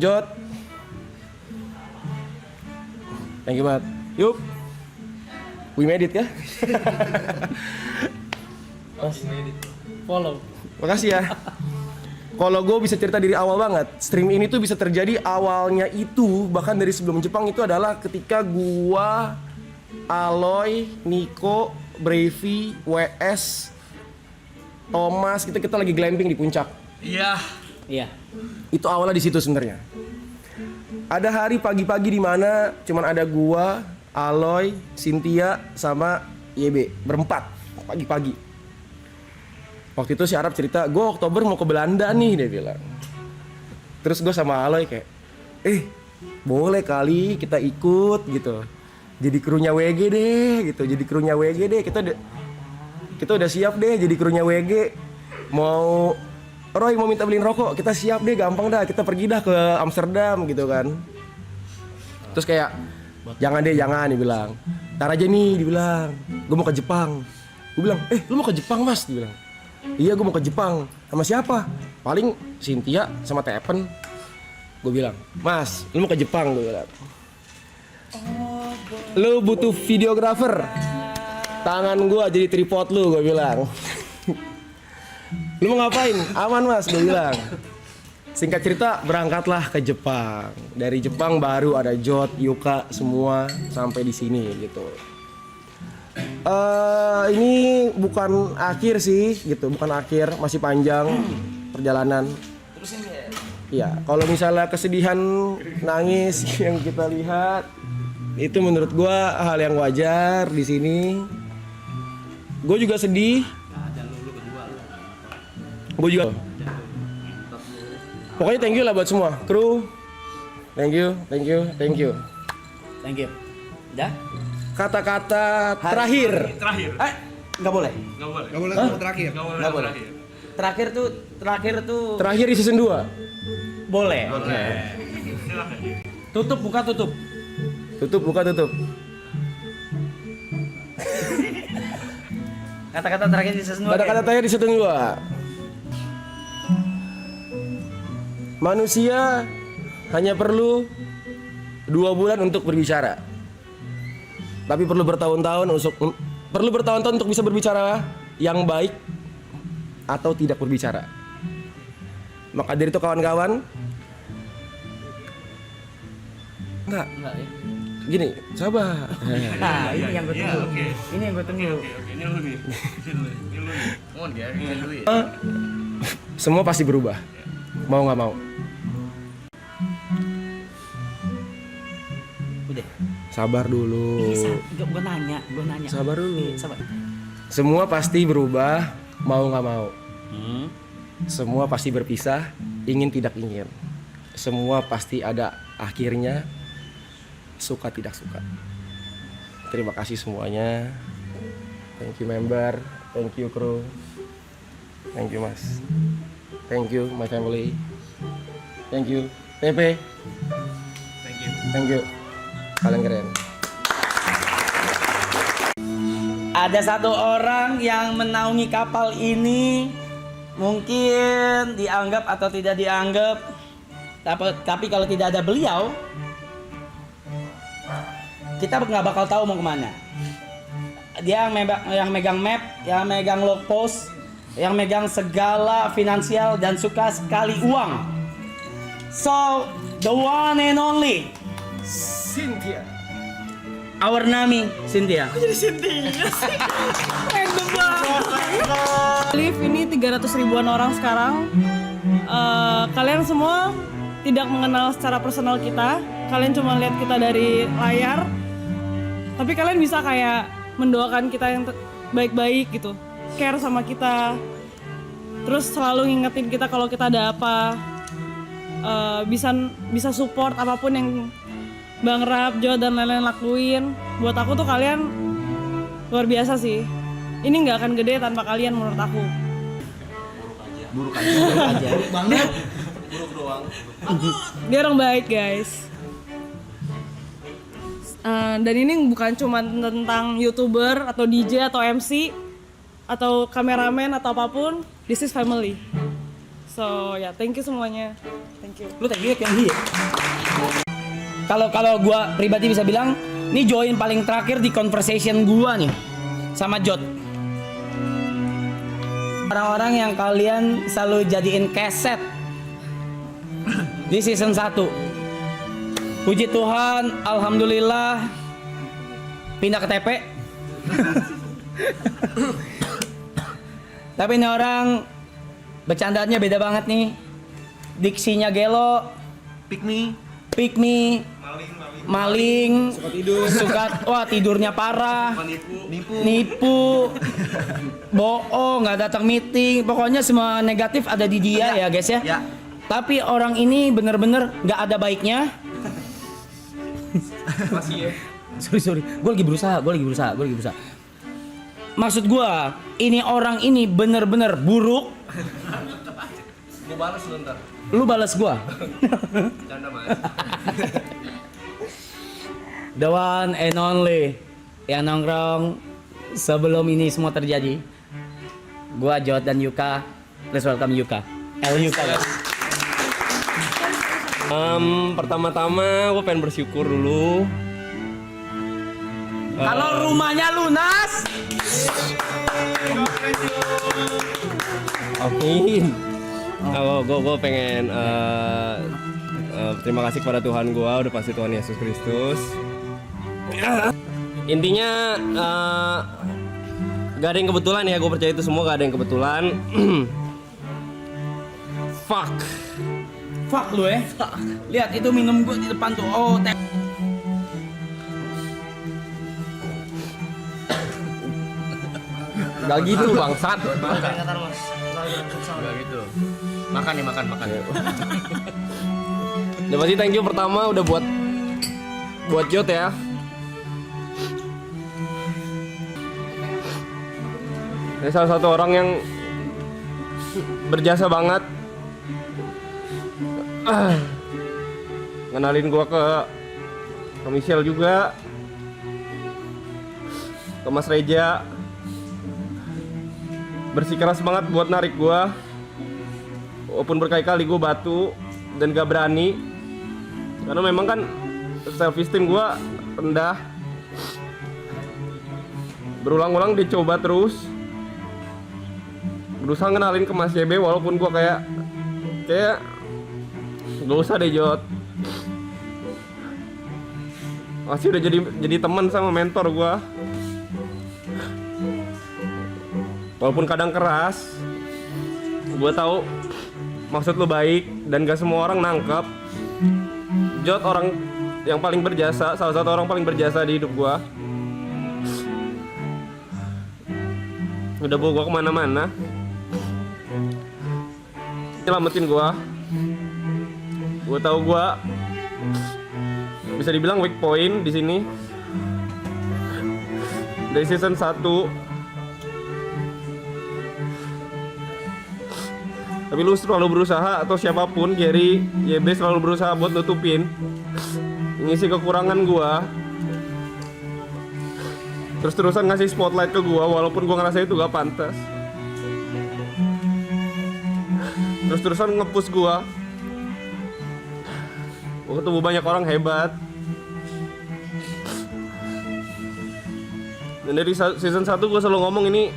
Jot. Thank you banget. Yuk. We made it ya. Follow. Makasih ya. Kalau gue bisa cerita dari awal banget, stream ini tuh bisa terjadi awalnya itu bahkan dari sebelum Jepang itu adalah ketika gua, Aloy, Niko, Brevi, WS, Thomas, kita lagi glamping di puncak. Iya. Itu awalnya di situ sebenarnya. Ada hari pagi-pagi di mana cuman ada gua, Aloy, Cynthia sama YB berempat pagi-pagi. Waktu itu si Arab cerita, gue Oktober mau ke Belanda nih, dia bilang. Terus gue sama Aloy kayak, boleh kali kita ikut gitu. Jadi krunya WG deh gitu, jadi krunya WG deh. Kita udah siap deh jadi krunya WG. Mau Roy mau minta beliin rokok, kita siap deh, gampang dah, kita pergi dah ke Amsterdam gitu kan. Terus kayak, jangan dibilang. Ntar aja nih, dibilang. Gue mau ke Jepang. Gue bilang, lu mau ke Jepang Mas? Dibilang. Iya, gue mau ke Jepang. Sama siapa? Paling Cynthia sama Tepen. Gue bilang, Mas, lu mau ke Jepang? Gue bilang. Lu butuh videografer. Tangan gue jadi tripod lu, gue bilang. Lu mau ngapain? Aman Mas, gue bilang. Singkat cerita, berangkatlah ke Jepang. Dari Jepang baru ada Jot, Yuka, semua sampai di sini gitu. Ini bukan akhir sih gitu, bukan akhir, masih panjang perjalanan. Terusin ya. Iya, kalau misalnya kesedihan, nangis yang kita lihat itu menurut gua hal yang wajar di sini. Gue juga sedih. Gue juga. Pokoknya thank you lah buat semua kru. Thank you. Udah? Kata-kata terakhir. Nggak boleh. Terakhir. Nggak boleh. Terakhir tuh. Terakhir di season 2. Boleh. Tutup, buka tutup. Buka tutup. Kata-kata terakhir di season 2. Kata-kata terakhir di season 2. Manusia hanya perlu 2 bulan untuk berbicara. Tapi perlu bertahun-tahun untuk bisa berbicara yang baik atau tidak berbicara. Maka dari itu kawan-kawan, Enggak ya. gini, sabar. Nah, ini yang gue tunggu. Ini yang gue tunggu. Semua pasti berubah. Mau nggak mau. Udah. Sabar dulu. Gue nanya. Sabar dulu. Sabar. Semua pasti berubah, mau nggak mau. Semua pasti berpisah, ingin tidak ingin. Semua pasti ada akhirnya, suka tidak suka. Terima kasih semuanya. Thank you member, thank you kru, thank you mas, thank you my family, thank you TP, thank you, kalian keren. Ada satu orang yang menaungi kapal ini, mungkin dianggap atau tidak dianggap, tapi kalau tidak ada beliau, kita nggak bakal tahu mau kemana. Dia yang megang map, yang megang log post, yang megang segala finansial dan suka sekali uang. So, the one and only Cynthia. Our Nami Cynthia. Live ini 300 ribuan orang sekarang. Kalian semua tidak mengenal secara personal kita. Kalian cuma lihat kita dari layar. Tapi kalian bisa kayak mendoakan kita yang baik-baik gitu. Care sama kita. Terus selalu ngingetin kita kalau kita ada apa. Bisa support apapun yang Bang Rap, Jo, dan lain-lain lakuin. Buat aku tuh kalian luar biasa sih. Ini nggak akan gede tanpa kalian menurut aku. Buruk aja. Banget. Dia orang baik guys. Dan ini bukan cuma tentang YouTuber atau DJ atau MC atau kameramen atau apapun. This is family. So ya, thank you semuanya. Thank you. Lu thank you yang dia. Kalau gua pribadi bisa bilang, ini join paling terakhir di conversation gua nih sama Jot. Orang-orang yang kalian selalu jadiin keset di season 1. Puji Tuhan, alhamdulillah pindah ke TP. Tapi ini orang bercandaannya beda banget nih. Diksinya gelo, pick me, maling, suka tidurnya parah, nipu, bohong, nggak datang meeting, pokoknya semua negatif ada di dia ya guys ya. Tapi orang ini bener-bener nggak ada baiknya. Masih ya. Sorry, gue lagi berusaha. Maksud gue, ini orang ini bener-bener buruk. Gue balas lu ntar. Lu balas gue. Canda mas. The one and only yang nongkrong sebelum ini semua terjadi. Gua Jot dan Yuka. Please welcome Yuka. Yuka guys. Pertama-tama gue pengen bersyukur dulu. Kalau rumahnya lunas. Amin. Gue pengen terima kasih kepada Tuhan gue, udah pasti Tuhan Yesus Kristus. Intinya gak ada yang kebetulan ya, gue percaya itu semua gak ada yang kebetulan. Fuck lu ya. Lihat itu minum gue di depan tuh. Oh, Gak gitu bangsat. Gak gitu. Makan nih, makan. Udah pasti thank you pertama udah buat Jot ya. Ini salah satu orang yang berjasa banget. Ngenalin gua ke Michelle juga, ke Mas Reja. Bersikeras banget buat narik gua. Walaupun berkali-kali gue batu dan gak berani, karena memang kan self esteem gue rendah. Berulang-ulang dicoba terus, berusaha ngenalin ke Mas YB walaupun gue kayak gak usah deh Jot. masih udah jadi teman sama mentor gue. Walaupun kadang keras, gue tahu maksud lo baik dan gak semua orang nangkep. Jod orang yang paling berjasa, salah satu orang paling berjasa di hidup gue. Udah bawa gue kemana-mana, nyelamatin gue. Gue tahu gue bisa dibilang weak point di sini. Dari season 1. Tapi lu selalu berusaha, atau siapapun, Gary, YB selalu berusaha buat nutupin, ngisi kekurangan gua. Terus-terusan ngasih spotlight ke gua walaupun gua ngerasa itu gak pantas. Terus-terusan nge-push gua. Gua ketemu banyak orang hebat. Dan dari season 1 gua selalu ngomong ini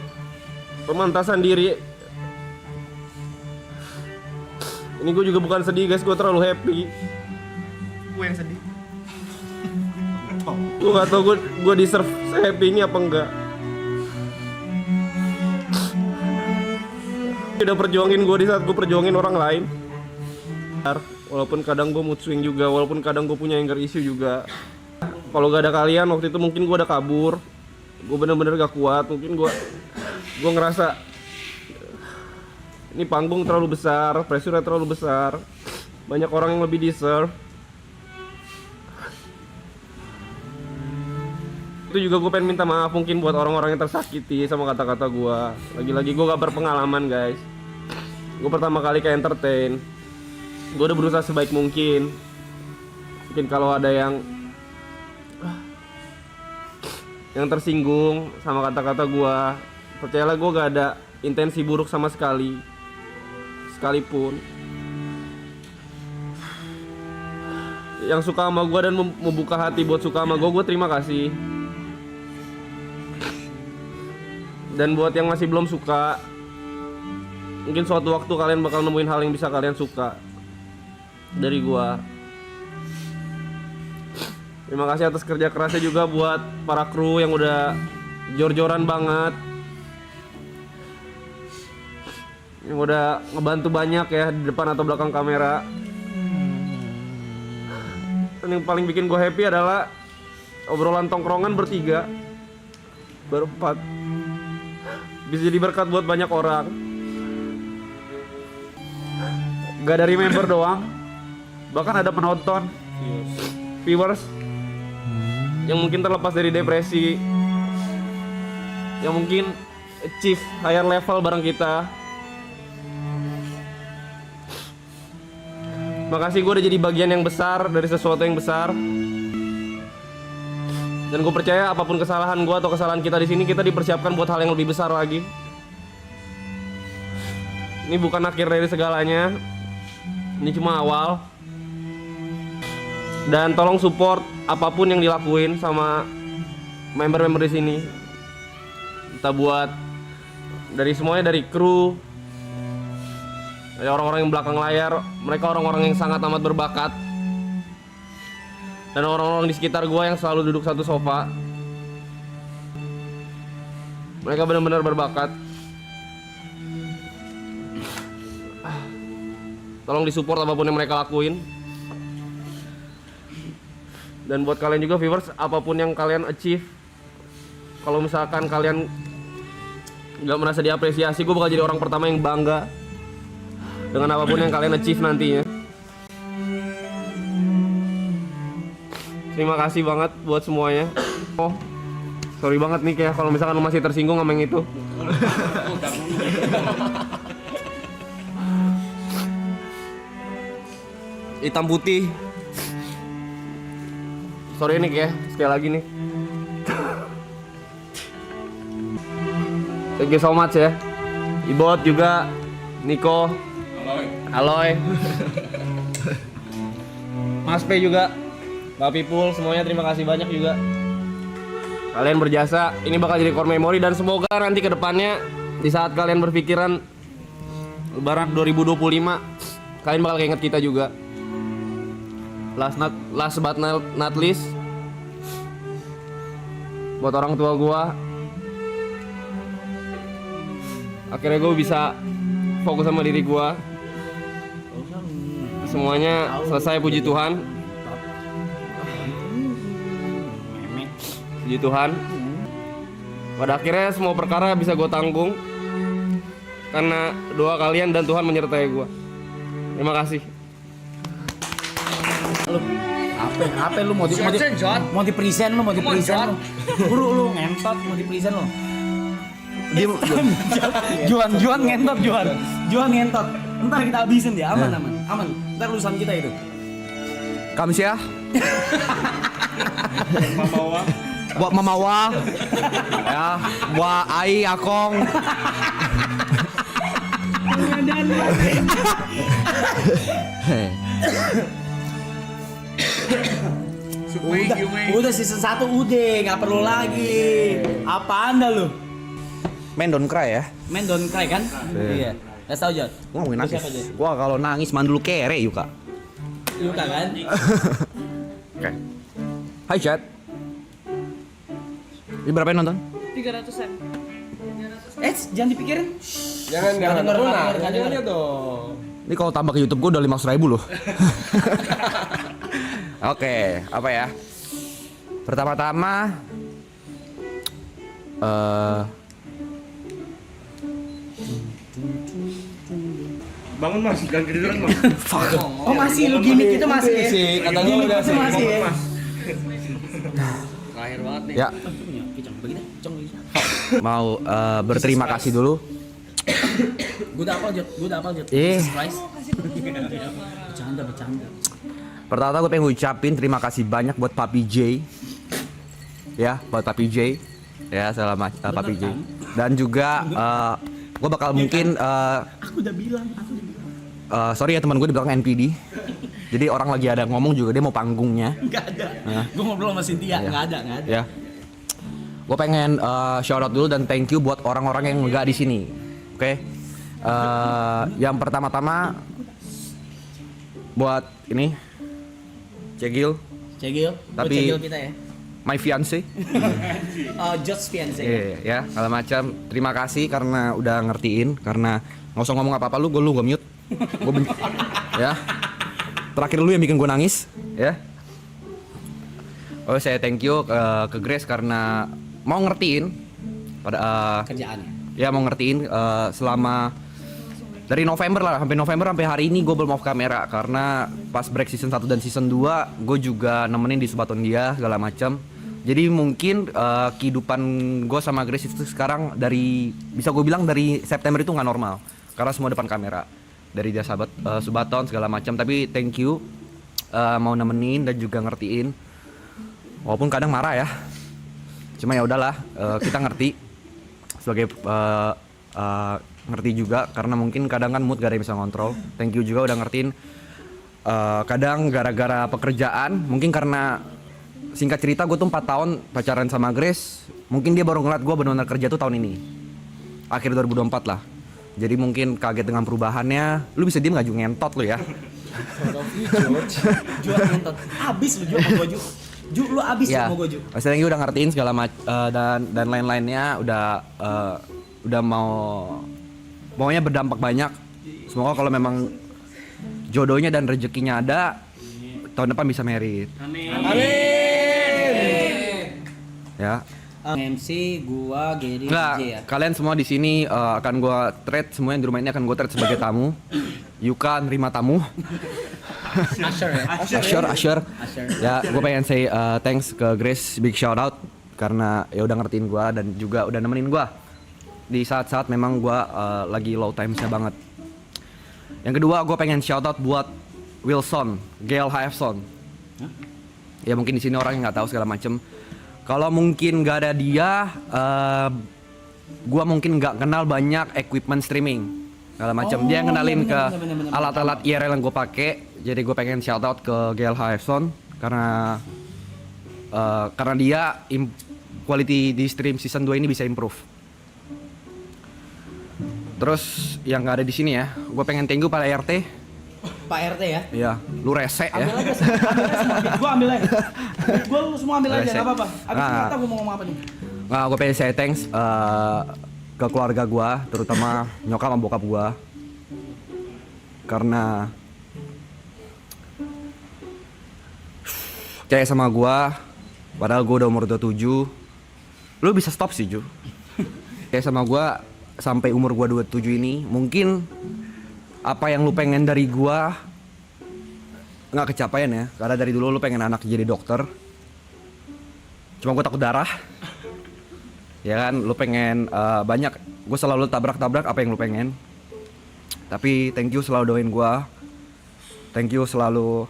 pemantasan diri. Ini gue juga bukan sedih guys, gue terlalu happy. Gue yang sedih. Gue gak tau gue deserve happy ini apa enggak. Udah perjuangin gue di saat gue perjuangin orang lain. Walaupun kadang gue mood swing juga, walaupun kadang gue punya anger issue juga. Kalau gak ada kalian waktu itu mungkin gue udah kabur. Gue bener-bener gak kuat, mungkin gue ngerasa ini panggung terlalu besar, pressure-nya terlalu besar. Banyak orang yang lebih deserve. Itu juga gue pengen minta maaf mungkin buat orang-orang yang tersakiti sama kata-kata gue. Lagi-lagi gue gak berpengalaman guys. Gue pertama kali ke entertain. Gue udah berusaha sebaik mungkin. Mungkin kalau ada yang tersinggung sama kata-kata gue, percayalah gue gak ada intensi buruk sama sekali. Sekalipun yang suka sama gue dan membuka hati buat suka sama gue terima kasih. Dan buat yang masih belum suka, mungkin suatu waktu kalian bakal nemuin hal yang bisa kalian suka dari gue. Terima kasih atas kerja kerasnya juga buat para kru yang udah jor-joran banget, yang udah ngebantu banyak ya di depan atau belakang kamera. Dan yang paling bikin gue happy adalah obrolan tongkrongan bertiga, berempat, bisa jadi berkat buat banyak orang. Gak dari member doang, bahkan ada penonton, viewers yang mungkin terlepas dari depresi, yang mungkin achieve higher level bareng kita. Makasih, gue udah jadi bagian yang besar dari sesuatu yang besar. Dan gue percaya apapun kesalahan gue atau kesalahan kita di sini, kita dipersiapkan buat hal yang lebih besar lagi. Ini bukan akhir dari segalanya. Ini cuma awal. Dan tolong support apapun yang dilakuin sama member-member di sini. Kita buat dari semuanya, dari kru, dari orang-orang yang belakang layar, mereka orang-orang yang sangat amat berbakat. Dan orang-orang di sekitar gue yang selalu duduk satu sofa, mereka benar-benar berbakat. Tolong disupport apapun yang mereka lakuin. Dan buat kalian juga viewers, apapun yang kalian achieve, kalau misalkan kalian gak merasa diapresiasi, gue bakal jadi orang pertama yang bangga dengan apapun yang kalian achieve nantinya. Terima kasih banget buat semuanya. Oh, sorry banget nih kayak kalau misalkan lu masih tersinggung sama yang itu. Hitam putih. Sorry nih kayak sekali lagi nih. Thank you so much ya. Ibot juga, Niko, Aloy, Mas P juga, Mbak Pipul, semuanya terima kasih banyak juga. Kalian berjasa, ini bakal jadi core memory dan semoga nanti ke depannya di saat kalian berpikiran Lebaran 2025, kalian bakal ingat kita juga. Last but not least, buat orang tua gue. Akhirnya gue bisa fokus sama diri gue. Semuanya selesai, puji Tuhan. Puji Tuhan. Pada akhirnya semua perkara bisa gue tanggung karena doa kalian dan Tuhan menyertai gue. Terima kasih. Lu apa lu mau di present lu buru lu ngentot mau di present lu juan ngentot ntar kita habisin dia aman ntar lulusan kita itu Kamsia. Buat mamawa. Ya, buat ai akong. udah season 1 udah nggak perlu lagi apa anda lu Men don't cry ya. men don't cry kan iya kasih tau Jod Gua ngomongin nangis. Siapa, Jod? Gua kalau nangis mandul kere Yuka. Yuka kan Oke. Hai chat. Ini berapa yang nonton? 300-an. jangan dipikirin Jangan dengar dong. Ini kalau tambah ke YouTube gua udah 500.000 loh. Oke, apa ya? Pertama-tama Bangun mas, jangan ketiduran mas. oh masih lu gimmick itu masih ya Kata gue gimmick udah itu masih ya Terakhir banget nih. ya mau berterima kasih dulu. gue udah apal Jod surprise bercanda Pertama gue pengen ngucapin terima kasih banyak buat Papi J. Ya, buat Papi J. Ya, selamat Papi J. Dan juga gue bakal mungkin aku udah bilang sorry ya teman gue di belakang NPD. Jadi orang lagi ada ngomong juga dia mau panggungnya. nggak ada gue ngobrol sama Cynthia nggak ada Ya. Gue pengen shout out dulu dan thank you buat orang-orang yang nggak di sini. Oke. Yang pertama-tama buat ini Cegil Tapi- Cegil kita ya my fiance. Just fiance Ya, kalau macam terima kasih karena udah ngertiin, karena nggak usah ngomong apa-apa lu gue mute. Gue benci. Ya. Terakhir lu yang bikin gue nangis, ya. Oh, saya thank you ke Grace karena mau ngertiin pada kerjaannya ya mau ngertiin selama dari November lah sampai hari ini gue belum off kamera karena pas break season 1 dan season 2 gue juga nemenin di Subaton dia segala macam. Jadi mungkin kehidupan gue sama Grace itu sekarang bisa gue bilang dari September itu nggak normal karena semua depan kamera dari dia sahabat Subaton segala macam. Tapi thank you mau nemenin dan juga ngertiin walaupun kadang marah ya. Cuma ya udahlah kita ngerti sebagai ngerti juga karena mungkin kadang kan mood gak ada yang bisa ngontrol. Thank you juga udah ngertiin kadang gara-gara pekerjaan mungkin karena singkat cerita gue tuh 4 tahun pacaran sama Grace. Mungkin dia baru ngeliat gue benar-benar kerja tuh tahun ini akhir 2024 lah. Jadi mungkin kaget dengan perubahannya. Lu bisa diem gak Ju, ngentot lu ya. jual ngentot abis lu jual sama gue Ju lu abis Ya, sama gue Ju Mas Tenggi udah ngertiin segala dan lain-lainnya udah maunya berdampak banyak. Semoga kalau memang jodohnya dan rezekinya ada tahun depan bisa merit. amin Ya. MC gua Gary Enggak, DJ ya kalian semua di sini akan gua treat, semua yang di rumah ini akan gua treat sebagai tamu. Yuka nerima tamu. Asher. Ya, gue pengen say thanks ke Grace, big shout out karena ya udah ngertiin gue dan juga udah nemenin gue di saat-saat memang gue lagi low timesnya banget. Yang kedua, gue pengen shout out buat Wilson, Gail Hafson. Ya mungkin di sini orang yang nggak tahu segala macem. Kalau mungkin nggak ada dia, gue mungkin nggak kenal banyak equipment streaming segala macam. Dia yang kenalin ke alat-alat IRL yang gue pakai. Jadi gue pengen shout out ke Gail Hafson karena dia quality di stream season 2 ini bisa improve. Terus yang nggak ada di sini ya, gue pengen thank you pada RT Pak RT ya. Iya, lu rese ya. Ambil aja semua. Gua ambil aja. Gua lu semua ambil aja, Rese. enggak apa-apa. Abis Nah. kata gua mau ngomong apa nih? Nah, gue pengen say thanks ke keluarga gue, terutama nyokap sama bokap gue. Karena percaya sama gue, padahal gue udah umur 27. Lu bisa stop sih, Ju. Percaya sama gue sampai umur gue 27 ini, mungkin apa yang lu pengen dari gue nggak kecapaian ya. Karena dari dulu lu pengen anak jadi dokter. Cuma gue takut darah. Ya kan, lu pengen banyak, gue selalu tabrak-tabrak apa yang lu pengen. Tapi thank you selalu doain gue, thank you selalu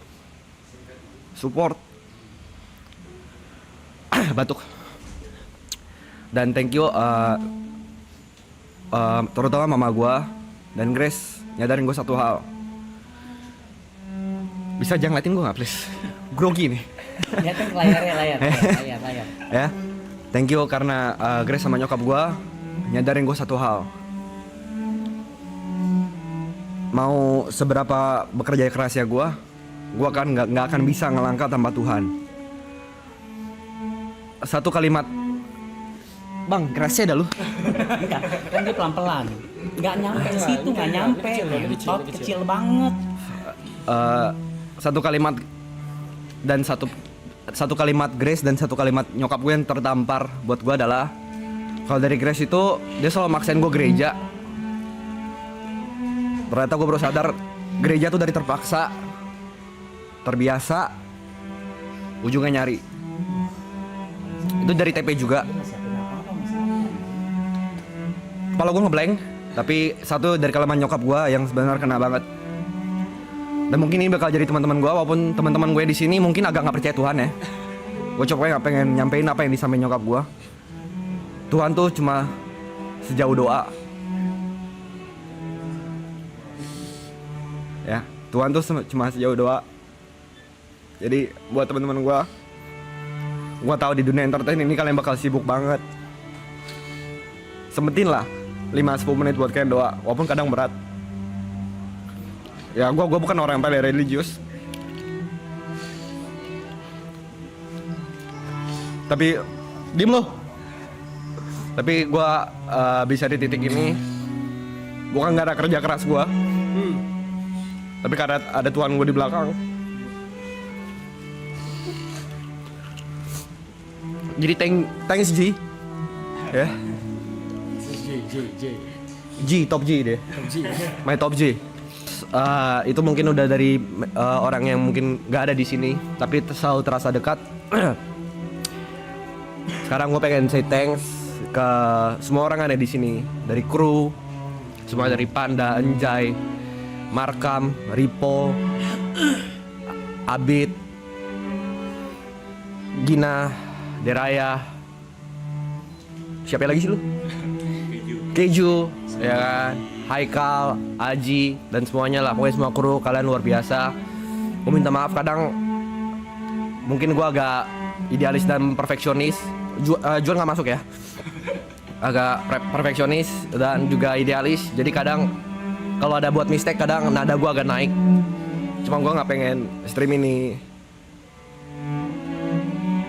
support. Batuk. Dan thank you terutama mama gue dan Grace nyadarin gue satu hal. Bisa jangan ngeliatin gue nggak please? Grogi nih. Lihatin layar. Ya. Thank you karena Grace sama nyokap gue nyadarin gue satu hal. Mau seberapa bekerja keras ya gue kan nggak akan bisa ngelangkah tanpa Tuhan. Satu kalimat, bang kerasnya dah lu. Enggak, kan dia pelan-pelan. Enggak nyampe ke situ, enggak nyampe. Tot kecil banget. Satu kalimat dan satu kalimat Grace dan satu kalimat nyokap gue yang tertampar buat gue adalah, kalau dari Grace itu dia selalu maksain gue gereja. Ternyata gue baru sadar gereja tuh dari terpaksa, terbiasa, ujungnya nyari. Itu dari TP juga. Kepala gue ngeblank, tapi satu dari kalimat nyokap gue yang sebenarnya kena banget. Dan mungkin ini bakal jadi teman-teman gue, walaupun teman-teman gue di sini mungkin agak nggak percaya Tuhan ya. Gue coba nggak pengen nyampein apa yang disampaikan nyokap gue. Tuhan tuh cuma sejauh doa. Ya, Tuhan tuh cuma sejauh doa. Jadi buat teman-teman gue tahu di dunia entertain ini kalian bakal sibuk banget. Sempetin lah 5-10 menit buat kalian doa, walaupun kadang berat. Ya gue bukan orang yang paling religius, tapi diem loh. Tapi gue bisa di titik ini bukan karena kerja keras gue, tapi karena ada Tuhan gue di belakang. Jadi thanks G, ya. G top G deh. My top G. Itu mungkin udah dari orang yang mungkin nggak ada di sini, tapi selalu terasa dekat. Sekarang gue pengen say thanks ke semua orang yang ada di sini, dari kru, semua dari Panda, Enjay, Markam, Ripo, Abid, Gina, Deraya, siapa lagi sih lu? Keju, ya kan? Haikal, Aji, dan semuanya lah. Pokoknya semua kru, kalian luar biasa. Gue minta maaf kadang mungkin gue agak idealis dan perfeksionis. Juan gak masuk ya. Agak perfeksionis dan juga idealis. Jadi kadang kalau ada buat mistake, kadang nada gue agak naik. Cuma gue gak pengen stream ini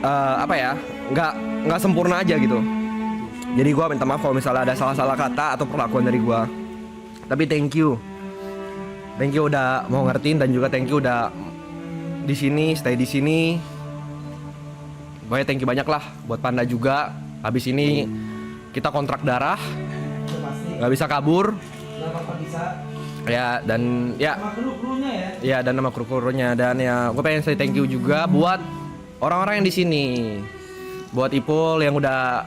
nggak sempurna aja gitu. Jadi gue minta maaf kalau misalnya ada salah-salah kata atau perlakuan dari gue. Tapi thank you udah mau ngertiin, dan juga thank you udah di sini, stay di sini. Pokoknya thank you banyak lah buat Panda juga. Habis ini kita kontrak darah, nggak bisa kabur. Ya dan ya. Ya dan nama kru-krunya, dan ya gue pengen say thank you juga buat orang-orang yang di sini. Buat Ipul yang udah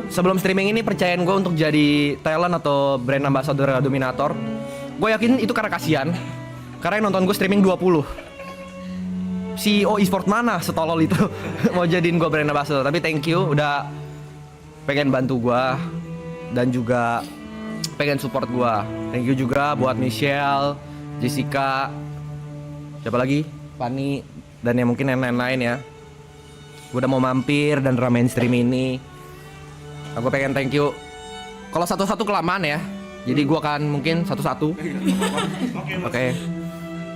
sebelum streaming ini percayain gue untuk jadi talent atau brand ambassador Dominator. Gue yakin itu karena kasihan, karena yang nonton gue streaming 20. CEO e-sport mana setolol itu mau jadiin gue brand ambassador. Tapi thank you udah pengen bantu gue dan juga pengen support gue. Thank you juga buat Michelle, Jessica, siapa lagi, Fanny, dan yang mungkin yang lain-lain ya. Gue udah mau mampir dan ramein stream ini. Aku pengen thank you. Kalau satu-satu kelamaan ya, Jadi gue akan mungkin satu-satu. Oke.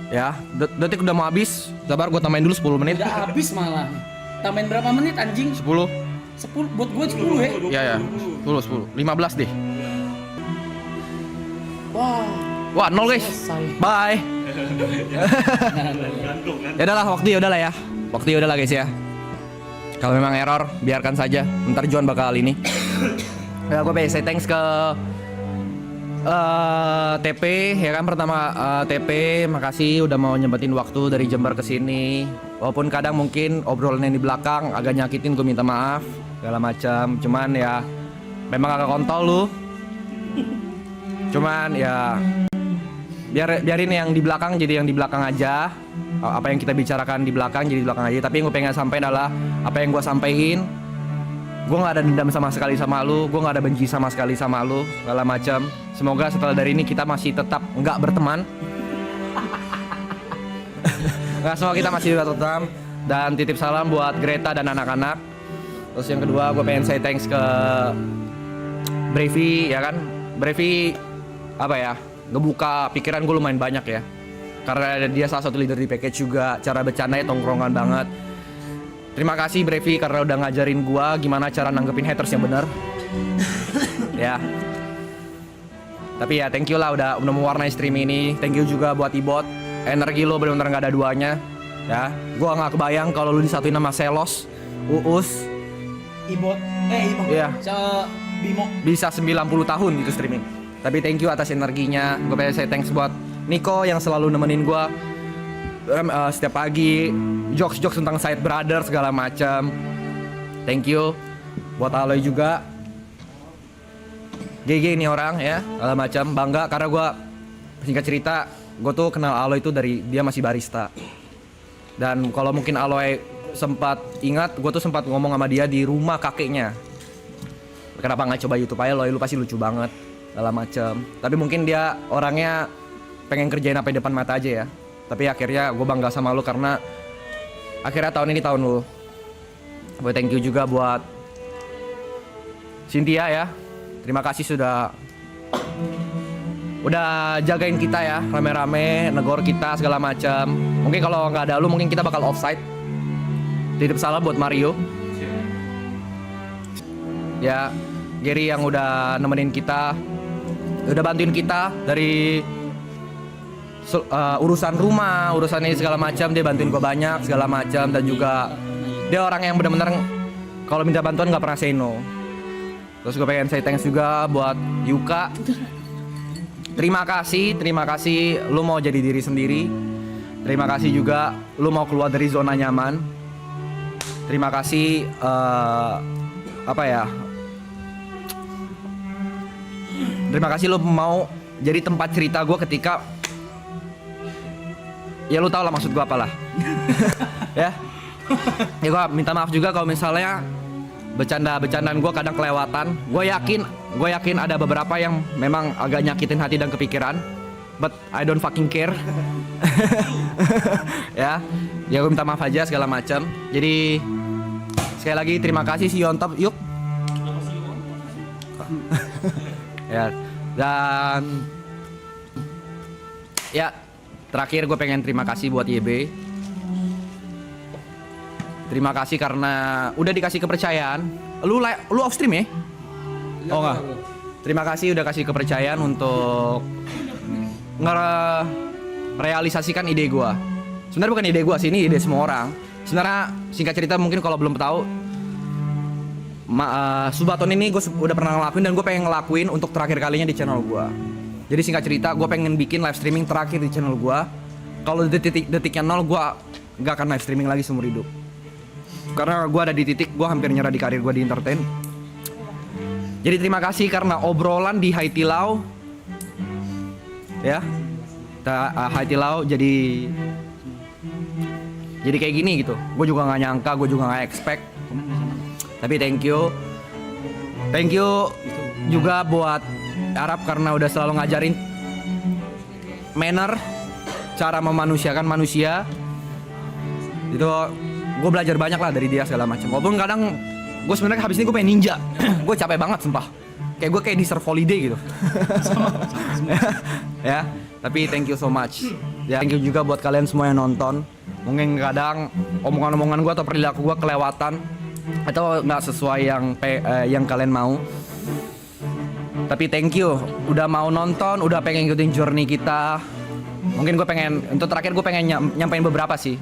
Ya, detik udah mau habis. Sabar, gue tambahin dulu 10 menit. Udah habis malah. Tambahin berapa menit anjing? 10. 10 buat gue 10 ya. Ya ya. 10. 15 deh. Wah, 0 guys. Bye. Ya udahlah, waktu ya. Waktu ya udahlah guys ya. Kalau memang error, biarkan saja. Ntar Juan bakal ini. Ya, gue pengen say thanks ke TP ya kan, pertama TP makasih udah mau nyempetin waktu dari Jember ke sini. Walaupun kadang mungkin obrolan yang di belakang agak nyakitin, gue minta maaf segala macam. Cuman ya memang agak kontol lu. Cuman ya biarin yang di belakang jadi yang di belakang aja. Apa yang kita bicarakan di belakang jadi di belakang aja. Tapi yang gue pengen sampaikan adalah apa yang gue sampaikan. Gue gak ada dendam sama sekali sama lu, gue gak ada benci sama sekali sama lu, segala macam. Semoga setelah dari ini kita masih tetap nggak berteman. Nggak, semua kita masih tetap. Dan titip salam buat Greta dan anak-anak. Terus yang kedua gue pengen say thanks ke Brevi ya kan. Brevi apa ya, ngebuka pikiran gue lumayan banyak ya. Karena dia salah satu leader di package juga, cara bercandanya tongkrongan banget. Terima kasih Brevi karena udah ngajarin gua gimana cara nanggepin haters yang benar. Ya. Tapi ya thank you lah udah mewarnai stream ini. Thank you juga buat Ibot. Energi lo benar-benar nggak ada duanya. Ya. Gua nggak kebayang kalau lu disatuin sama Selos, Uus, Ibot. Iya. Bimo. Bisa 90 tahun gitu streaming. Tapi thank you atas energinya. Gue pengen say thanks buat Niko yang selalu nemenin gua setiap pagi, jokes tentang Side Brother segala macam. Thank you buat Aloy juga. GG ini orang ya, segala macam. Bangga karena gue singkat cerita, gue tuh kenal Aloy itu dari dia masih barista. Dan kalau mungkin Aloy sempat ingat, gue tuh sempat ngomong sama dia di rumah kakeknya. Kenapa nggak coba YouTube aja, Aloy, lu pasti lucu banget, segala macam. Tapi mungkin dia orangnya pengen kerjain apa di depan mata aja ya. Tapi akhirnya gue bangga sama lu karena akhirnya tahun ini tahun lu. Gue thank you juga buat Cynthia ya. Terima kasih sudah jagain kita ya, rame-rame, negor kita segala macam. Mungkin kalau nggak ada lu mungkin kita bakal offside. Titip salam buat Mario. Ya, Gary yang udah nemenin kita, udah bantuin kita dari urusan rumah, urusan ini segala macam, dia bantuin gue banyak segala macam. Dan juga dia orang yang benar-benar kalau minta bantuan nggak pernah say no. Terus gue pengen say thanks juga buat Yuka. Terima kasih lu mau jadi diri sendiri. Terima kasih juga lu mau keluar dari zona nyaman. Terima kasih terima kasih lu mau jadi tempat cerita gue ketika ya lu tau lah maksud gue apalah. Ya gue minta maaf juga kalau misalnya bercandaan gue kadang kelewatan. Gue yakin ada beberapa yang memang agak nyakitin hati dan kepikiran, but I don't fucking care. ya gue minta maaf aja segala macam. Jadi sekali lagi terima kasih, see you on top, yuk. Ya, dan ya terakhir gue pengen terima kasih buat YB. Terima kasih karena udah dikasih kepercayaan. Lu off stream ya? Oh enggak. Terima kasih udah kasih kepercayaan untuk ngerealisasikan ide gue. Sebenarnya bukan ide gue sih, ini ide semua orang. Sebenarnya singkat cerita mungkin kalau belum tahu, Subaton ini gue udah pernah ngelakuin dan gue pengen ngelakuin untuk terakhir kalinya di channel gue. Jadi singkat cerita gue pengen bikin live streaming terakhir di channel gue. Kalau detiknya 0 gue gak akan live streaming lagi seumur hidup. Karena gue ada di titik gue hampir nyerah di karir gue di entertain. Jadi terima kasih karena obrolan di Haitilau ya, Haitilau jadi kayak gini gitu. Gue juga nggak nyangka, gue juga nggak expect. Tapi thank you juga buat Arab karena udah selalu ngajarin manner, cara memanusiakan manusia. Itu gue belajar banyak lah dari dia segala macam. Walaupun kadang gue sebenarnya habis ini gue pengen ninja. Gue capek banget sumpah. kayak gue kayak deserve holiday gitu. Ya, tapi thank you so much. Ya, thank you juga buat kalian semua yang nonton. Mungkin kadang omongan-omongan gue atau perilaku gue kelewatan atau nggak sesuai yang kalian mau. Tapi thank you udah mau nonton, udah pengen ikutin journey kita. Mungkin gue pengen, untuk terakhir gue pengen nyampein beberapa sih.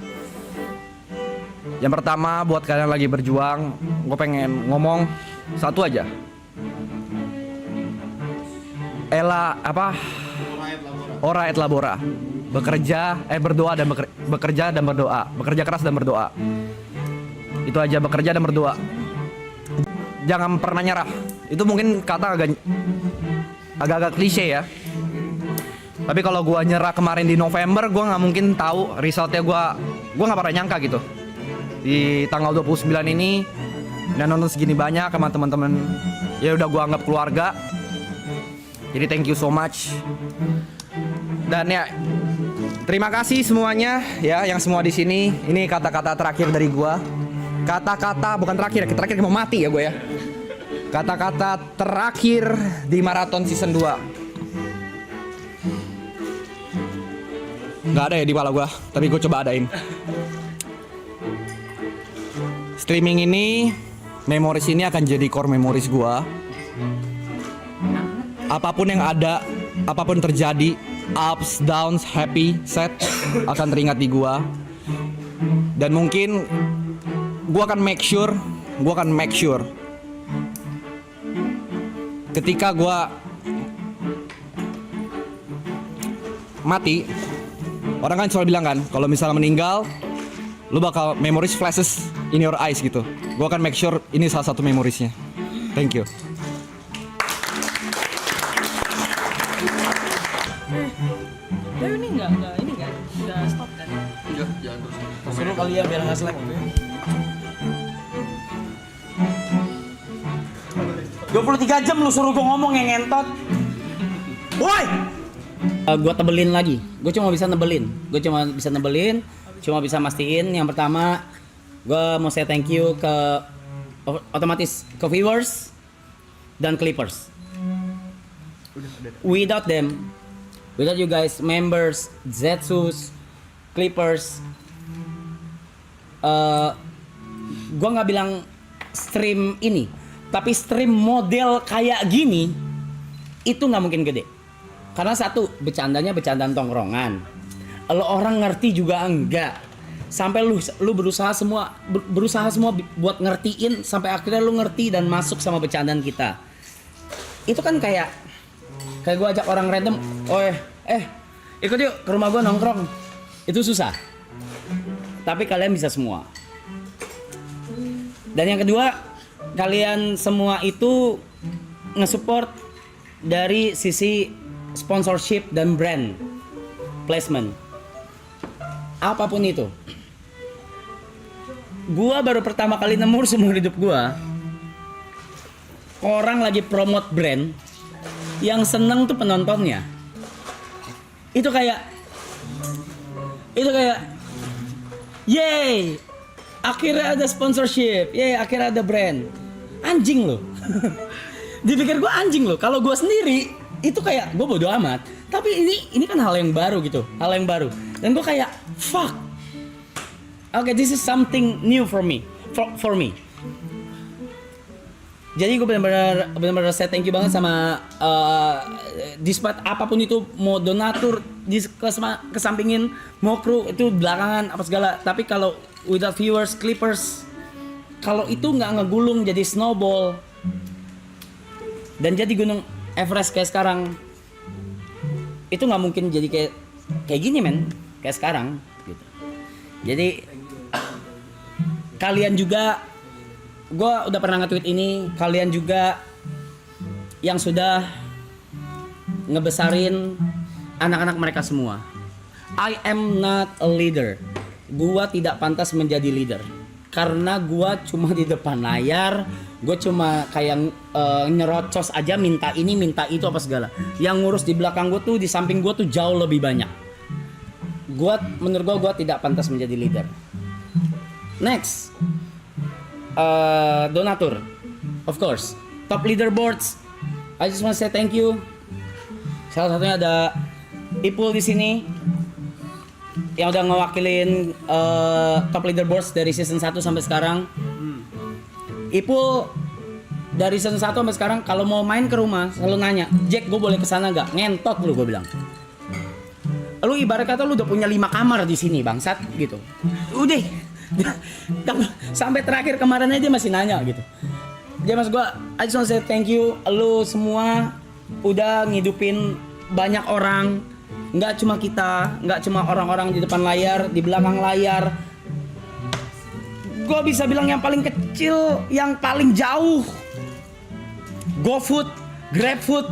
Yang pertama buat kalian lagi berjuang, gue pengen ngomong satu aja. Ora et labora. Berdoa dan bekerja dan berdoa. Bekerja keras dan berdoa. Itu aja, bekerja dan berdoa. Jangan pernah nyerah. Itu mungkin kata agak-agak klise ya. Tapi kalau gue nyerah kemarin di November, gue nggak mungkin tahu resultnya. Gue nggak pernah nyangka gitu. Di tanggal 29 ini dan nonton segini banyak sama teman-teman. Ya udah gue anggap keluarga. Jadi thank you so much. Dan ya terima kasih semuanya ya yang semua di sini. Ini kata-kata terakhir dari gue. Kata-kata bukan terakhir mau mati ya gue ya. Kata-kata terakhir di maraton season 2. Nggak ada ya di kepala gue, tapi gue coba adain. Streaming ini, memories ini akan jadi core memories gue. Apapun yang ada, apapun terjadi, ups, downs, happy, sad, akan teringat di gue. Dan mungkin gue akan make sure ketika gue mati, orang kan selalu bilang kan, kalau misalnya meninggal, lu bakal memories flashes in your eyes gitu. Gue akan make sure ini salah satu memoriesnya. Thank you. Ini enggak udah stop kan? Jangan terus. Suruh kali ya biar nggak slack. 23 jam lu suruh gue ngomong yang ngentot. Woi! Gue tebelin lagi. Gue cuma bisa nebelin. Cuma bisa mastiin. Yang pertama, gue mau say thank you ke otomatis ke viewers dan clippers. Without them, without you guys, members, Zetsus, clippers, gue nggak bilang stream ini, tapi stream model kayak gini itu nggak mungkin gede. Karena satu, bercandanya bercandaan tongkrongan. Lo orang ngerti juga enggak. Sampai lu berusaha semua buat ngertiin sampai akhirnya lu ngerti dan masuk sama bercandaan kita. Itu kan kayak gue ajak orang random, ikut yuk ke rumah gue nongkrong. Itu susah. Tapi kalian bisa semua. Dan yang kedua, kalian semua itu nge-support dari sisi sponsorship dan brand placement. Apapun itu. Gua baru pertama kali nemu seumur hidup gua, orang lagi promote brand yang seneng tuh penontonnya. Itu kayak yeay, akhirnya ada sponsorship, yeay, akhirnya ada brand. Anjing loh. Dipikir gue anjing loh. Kalau gue sendiri itu kayak gue bodo amat. Tapi ini kan hal yang baru gitu, hal yang baru. Dan gue kayak fuck. Okay, this is something new for me. Jadi gue benar-benar say thank you banget sama despite apapun itu, mau donatur kesampingin, mau kru itu belakangan apa segala. Tapi kalau without viewers, clippers, kalau itu nggak ngegulung jadi snowball dan jadi gunung Everest kayak sekarang, itu nggak mungkin jadi kayak gini men, kayak sekarang gitu. Jadi kalian juga, gue udah pernah nge-tweet ini, kalian juga yang sudah ngebesarin anak-anak mereka semua. I am not a leader. Gua tidak pantas menjadi leader. Karena gua cuma di depan layar, gua cuma kayak nyerocos aja, minta ini, minta itu apa segala. Yang ngurus di belakang gua tuh, di samping gua tuh jauh lebih banyak. Menurut gua tidak pantas menjadi leader. Next, donatur, of course, top leaderboards I just want to say thank you. Salah satunya ada Ipul di sini yang udah ngewakilin top leaderboards dari season 1 sampai sekarang. Ipul dari season 1 sampai sekarang kalau mau main ke rumah selalu nanya, "Jack, gue boleh kesana gak?" Ngentot lu, gue bilang. Lu ibarat kata lu udah punya 5 kamar di sini, bangsat gitu. Udah. Sampai terakhir kemarin aja dia masih nanya gitu. Dia mas gua, I just want to say thank you, lu semua udah ngidupin banyak orang, nggak cuma kita, nggak cuma orang-orang di depan layar, di belakang layar. Gua bisa bilang yang paling kecil, yang paling jauh, GoFood, GrabFood,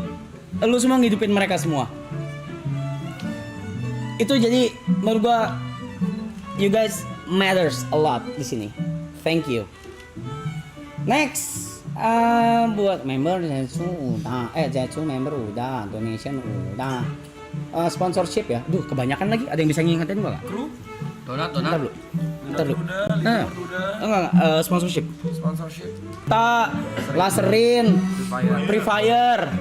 lu semua ngidupin mereka semua. Itu jadi menurut gua, you guys matters a lot di sini. Thank you. Next. Buat member Zetsu member udah, donation udah, sponsorship ya. Duh, kebanyakan lagi. Ada yang bisa ngingetin gua nggak? Kru, donat. Ntar dulu. Enggak, sponsorship. Ta, Laserin, Free Fire,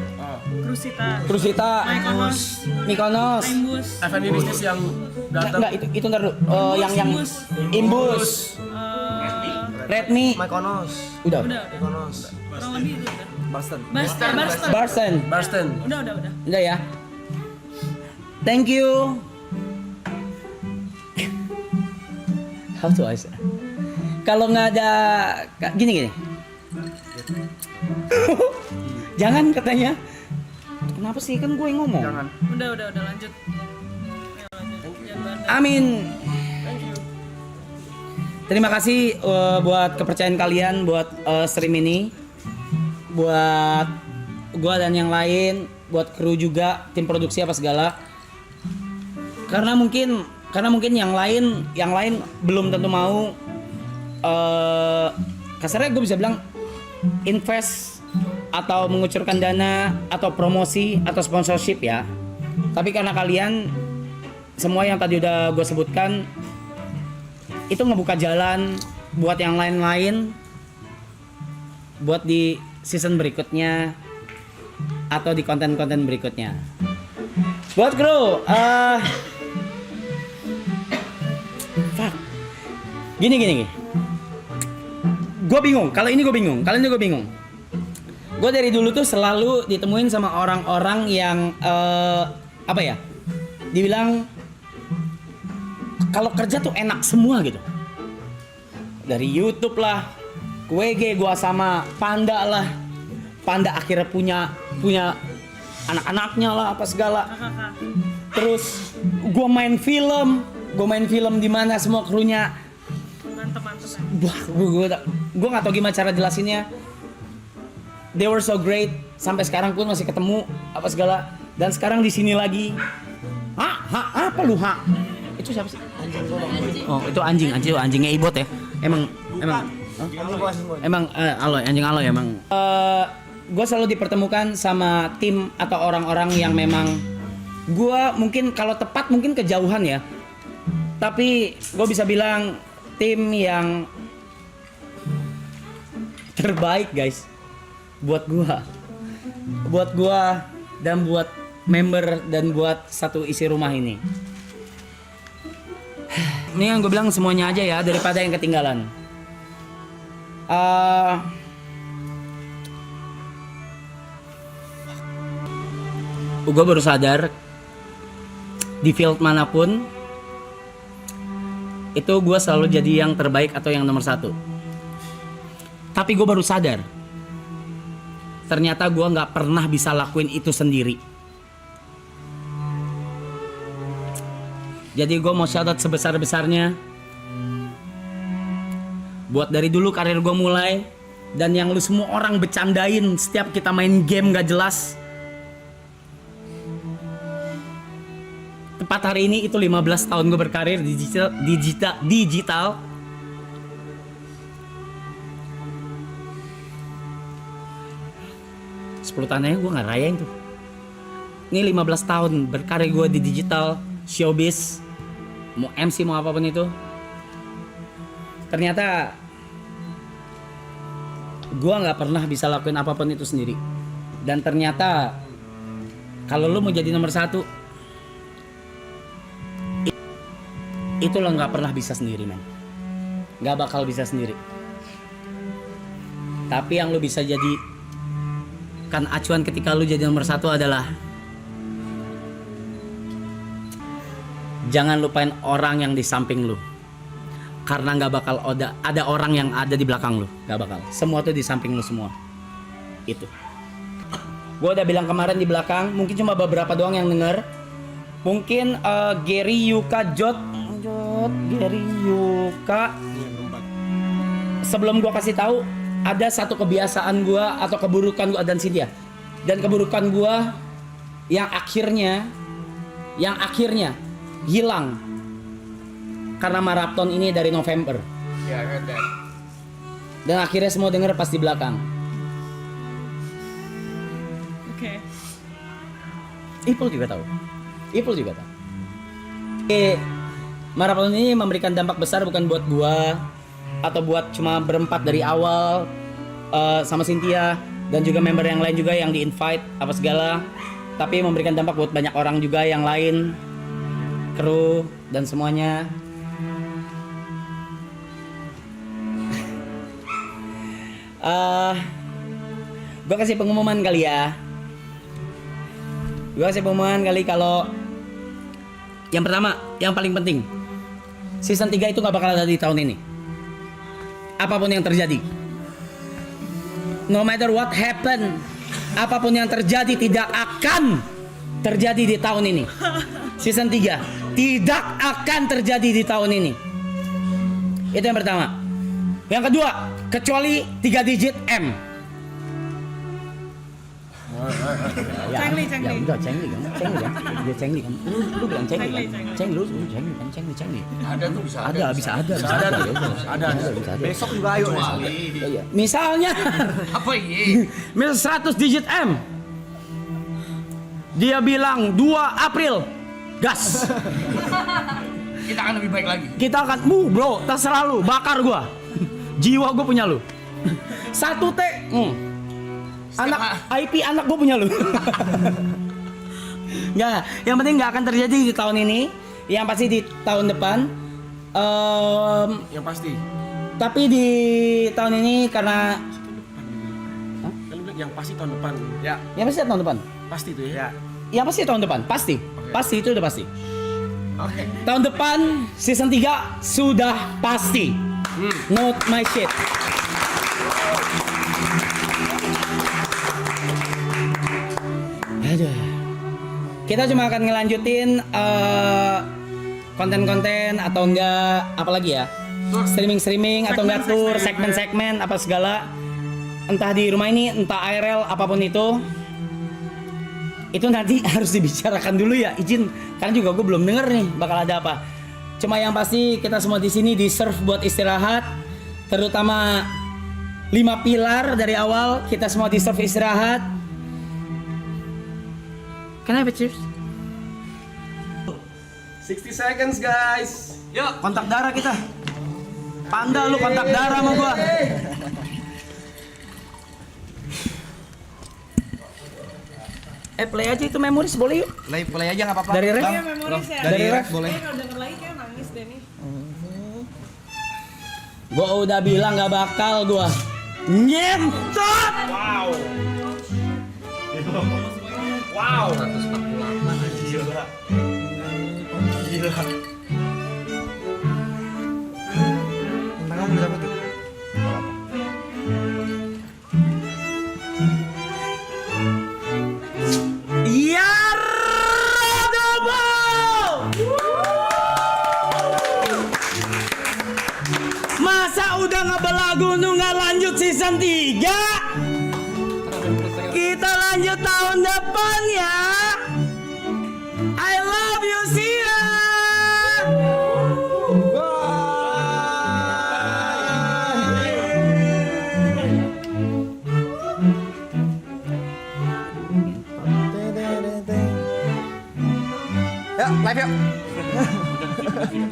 Krusita, Mykonos, FNB bisnis yang Enggak, itu ntar dulu. Yang Imbus, Redmi, Mykonos. udah. Kurang lebih itu udah. Barsten. Udah. Udah ya. Thank you. How to I say? Kalau nggak ada gini. Jangan katanya. Kenapa sih, kan gue yang ngomong? Jangan. Udah lanjut. Amin. Terima kasih buat kepercayaan kalian buat stream ini, buat gua dan yang lain, buat kru juga, tim produksi apa segala. Karena mungkin yang lain belum tentu mau. Kasarnya gue bisa bilang invest atau mengucurkan dana atau promosi atau sponsorship ya. Tapi karena kalian semua yang tadi udah gue sebutkan itu ngebuka jalan buat yang lain-lain, buat di season berikutnya atau di konten-konten berikutnya. Buat kru, fuck. Gini. Gue bingung. Kali ini gue bingung. Gue dari dulu tuh selalu ditemuin sama orang-orang yang dibilang kalau kerja tuh enak semua gitu. Dari YouTube lah, WG gua sama Panda lah. Panda akhirnya punya anak-anaknya lah apa segala. Terus gua main film di mana semua krunya. Mantep. Gua nggak tahu gimana cara jelasinnya. They were so great, sampai sekarang pun masih ketemu apa segala. Dan sekarang di sini lagi. Apa lu? Itu siapa sih? Oh, itu anjingnya Ibot ya. Emang anjing aloy emang. Gue selalu dipertemukan sama tim atau orang-orang yang memang gue mungkin kalau tepat mungkin kejauhan ya. Tapi gue bisa bilang tim yang terbaik guys. Buat gue dan buat member dan buat satu isi rumah ini. Ini yang gue bilang semuanya aja ya daripada yang ketinggalan. Gue baru sadar di field manapun itu gue selalu jadi yang terbaik atau yang nomor 1. Tapi gue baru sadar ternyata gue nggak pernah bisa lakuin itu sendiri. Jadi gue mau shoutout sebesar-besarnya buat dari dulu karir gue mulai dan yang lu semua orang bercandain setiap kita main game gak jelas. Tepat hari ini itu 15 tahun gue berkarir di digital. Tahunnya gue gak rayain tuh. Ini 15 tahun berkarir gue di digital, showbiz, mau MC mau apapun itu. Ternyata gue nggak pernah bisa lakuin apapun itu sendiri. Dan ternyata kalau lu mau jadi nomor 1, itu lo nggak pernah bisa sendiri, men. Nggak bakal bisa sendiri. Tapi yang lu bisa jadi kan acuan ketika lu jadi nomor 1 adalah jangan lupain orang yang di samping lu. Karena nggak bakal ada orang yang ada di belakang lu. Nggak bakal. Semua tuh di samping lu semua. Itu. Gue udah bilang kemarin di belakang, mungkin cuma beberapa doang yang denger. Mungkin Gary, Yuka, Gary, Yuka. Sebelum gue kasih tahu, ada satu kebiasaan gue atau keburukan gue dan Cynthia. Dan keburukan gue yang akhirnya hilang karena maraton ini dari November. Dan akhirnya semua denger pas di belakang. Oke. Ipul juga tahu. Maraton ini memberikan dampak besar bukan buat gua atau buat cuma berempat dari awal sama Cynthia dan juga member yang lain juga yang di-invite apa segala, tapi memberikan dampak buat banyak orang juga yang lain, kru dan semuanya. Gua kasih pengumuman kali ya. Kalau yang pertama, yang paling penting, season 3 itu gak bakal ada di tahun ini. Apapun yang terjadi, no matter what happen, apapun yang terjadi tidak akan terjadi di tahun ini. Season 3 tidak akan terjadi di tahun ini. Itu yang pertama. Yang kedua, kecuali 3 digit M. Cengli. Ya udah cengli kan. Dia cengli kan. Lu bilang cengli kan. Cengli. Ada tuh bisa Ada. Besok juga ayo. Misalnya Apa ini? misal 100 digit M. Dia bilang 2 April. Gas. Kita akan lebih baik lagi. Kita akan bro, terserah lu, bakar gua. Jiwa gua punya lu. 1T. IP anak gue punya lu. Nggak, yang penting nggak akan terjadi di tahun ini. Yang pasti di tahun depan. Yang pasti. Tapi di tahun ini karena Yang pasti tahun depan. Ya. yang pasti tahun depan. Pasti tuh ya. Yang pasti tahun depan, pasti. Pasti itu udah pasti. Oke. Tahun depan season 3 sudah pasti. Not my shit. Aduh. Kita cuma akan ngelanjutin konten-konten atau enggak apalagi ya, streaming atau enggak tour, segmen-segmen apa segala, entah di rumah ini entah IRL apapun itu nanti harus dibicarakan dulu ya, izin karena juga gue belum denger nih bakal ada apa. Cuma yang pasti kita semua di sini deserve buat istirahat, terutama 5 pilar dari awal kita semua deserve istirahat. Kenapa cheers? 60 seconds guys. Yuk, kontak darah kita. Panda lu kontak darah sama gua. Play aja itu memoris boleh yuk. Play aja nggak apa-apa. Dari ref. Iya, memoris ya. Dari ref boleh. Kalau denger lagi kayak nangis deh nih. Gua udah bilang gak bakal gua nyentot. Wow. Gila. Tentang kamu berapa tuh? Ya masa udah ngebelagu nggak lanjut season 3? Kita lanjut tahun depan ya. I love you, Sia. Ya, live yuk.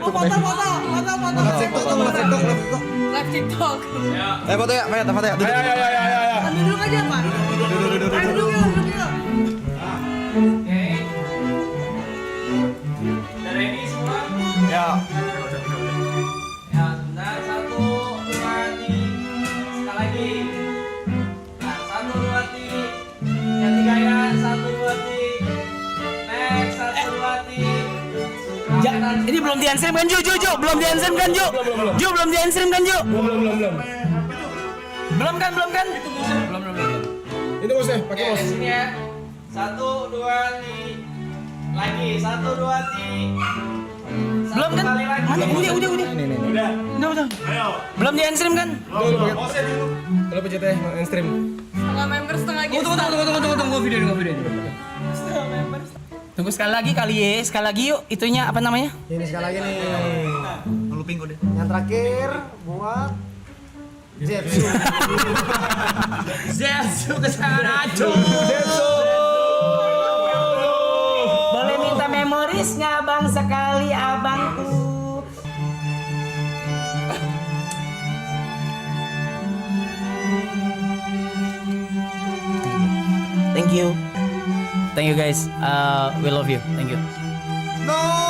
Oh, foto. Live TikTok. Foto ya, foto ya. Duduk aja, Pak. Duduk yuk. Oke. Udah ready semua? Ya. Ya, sebentar. 1, 2, 3. Sekali lagi. Nah, 1, 2, 3. Yang tiga ya. 1, 2, 3. Next, 1, 2, 3. Ini belum di-answer kan, Ju? Belum di-answer kan, Ju? Ju, belum di-answer kan, Ju? Belum kan? Belum. Itu bosnya, pakai Oke, bos. sini ya. 1, 2, 3. Lagi, 1, 2, 3. Belum kan? Mana? Udah. Udah. Belum di-answer kan? Kalau pencetnya mainstream. Setengah member, setengah guest. Tunggu video. Tunggu sekali lagi kali ya, sekali lagi yuk. Itunya apa namanya? Ini sekali lagi nih. Yang terakhir buat Zetsu. Zetsu kesana aja. Boleh minta memorisnya bang sekali abangku. Thank you guys. We love you. Thank you. No.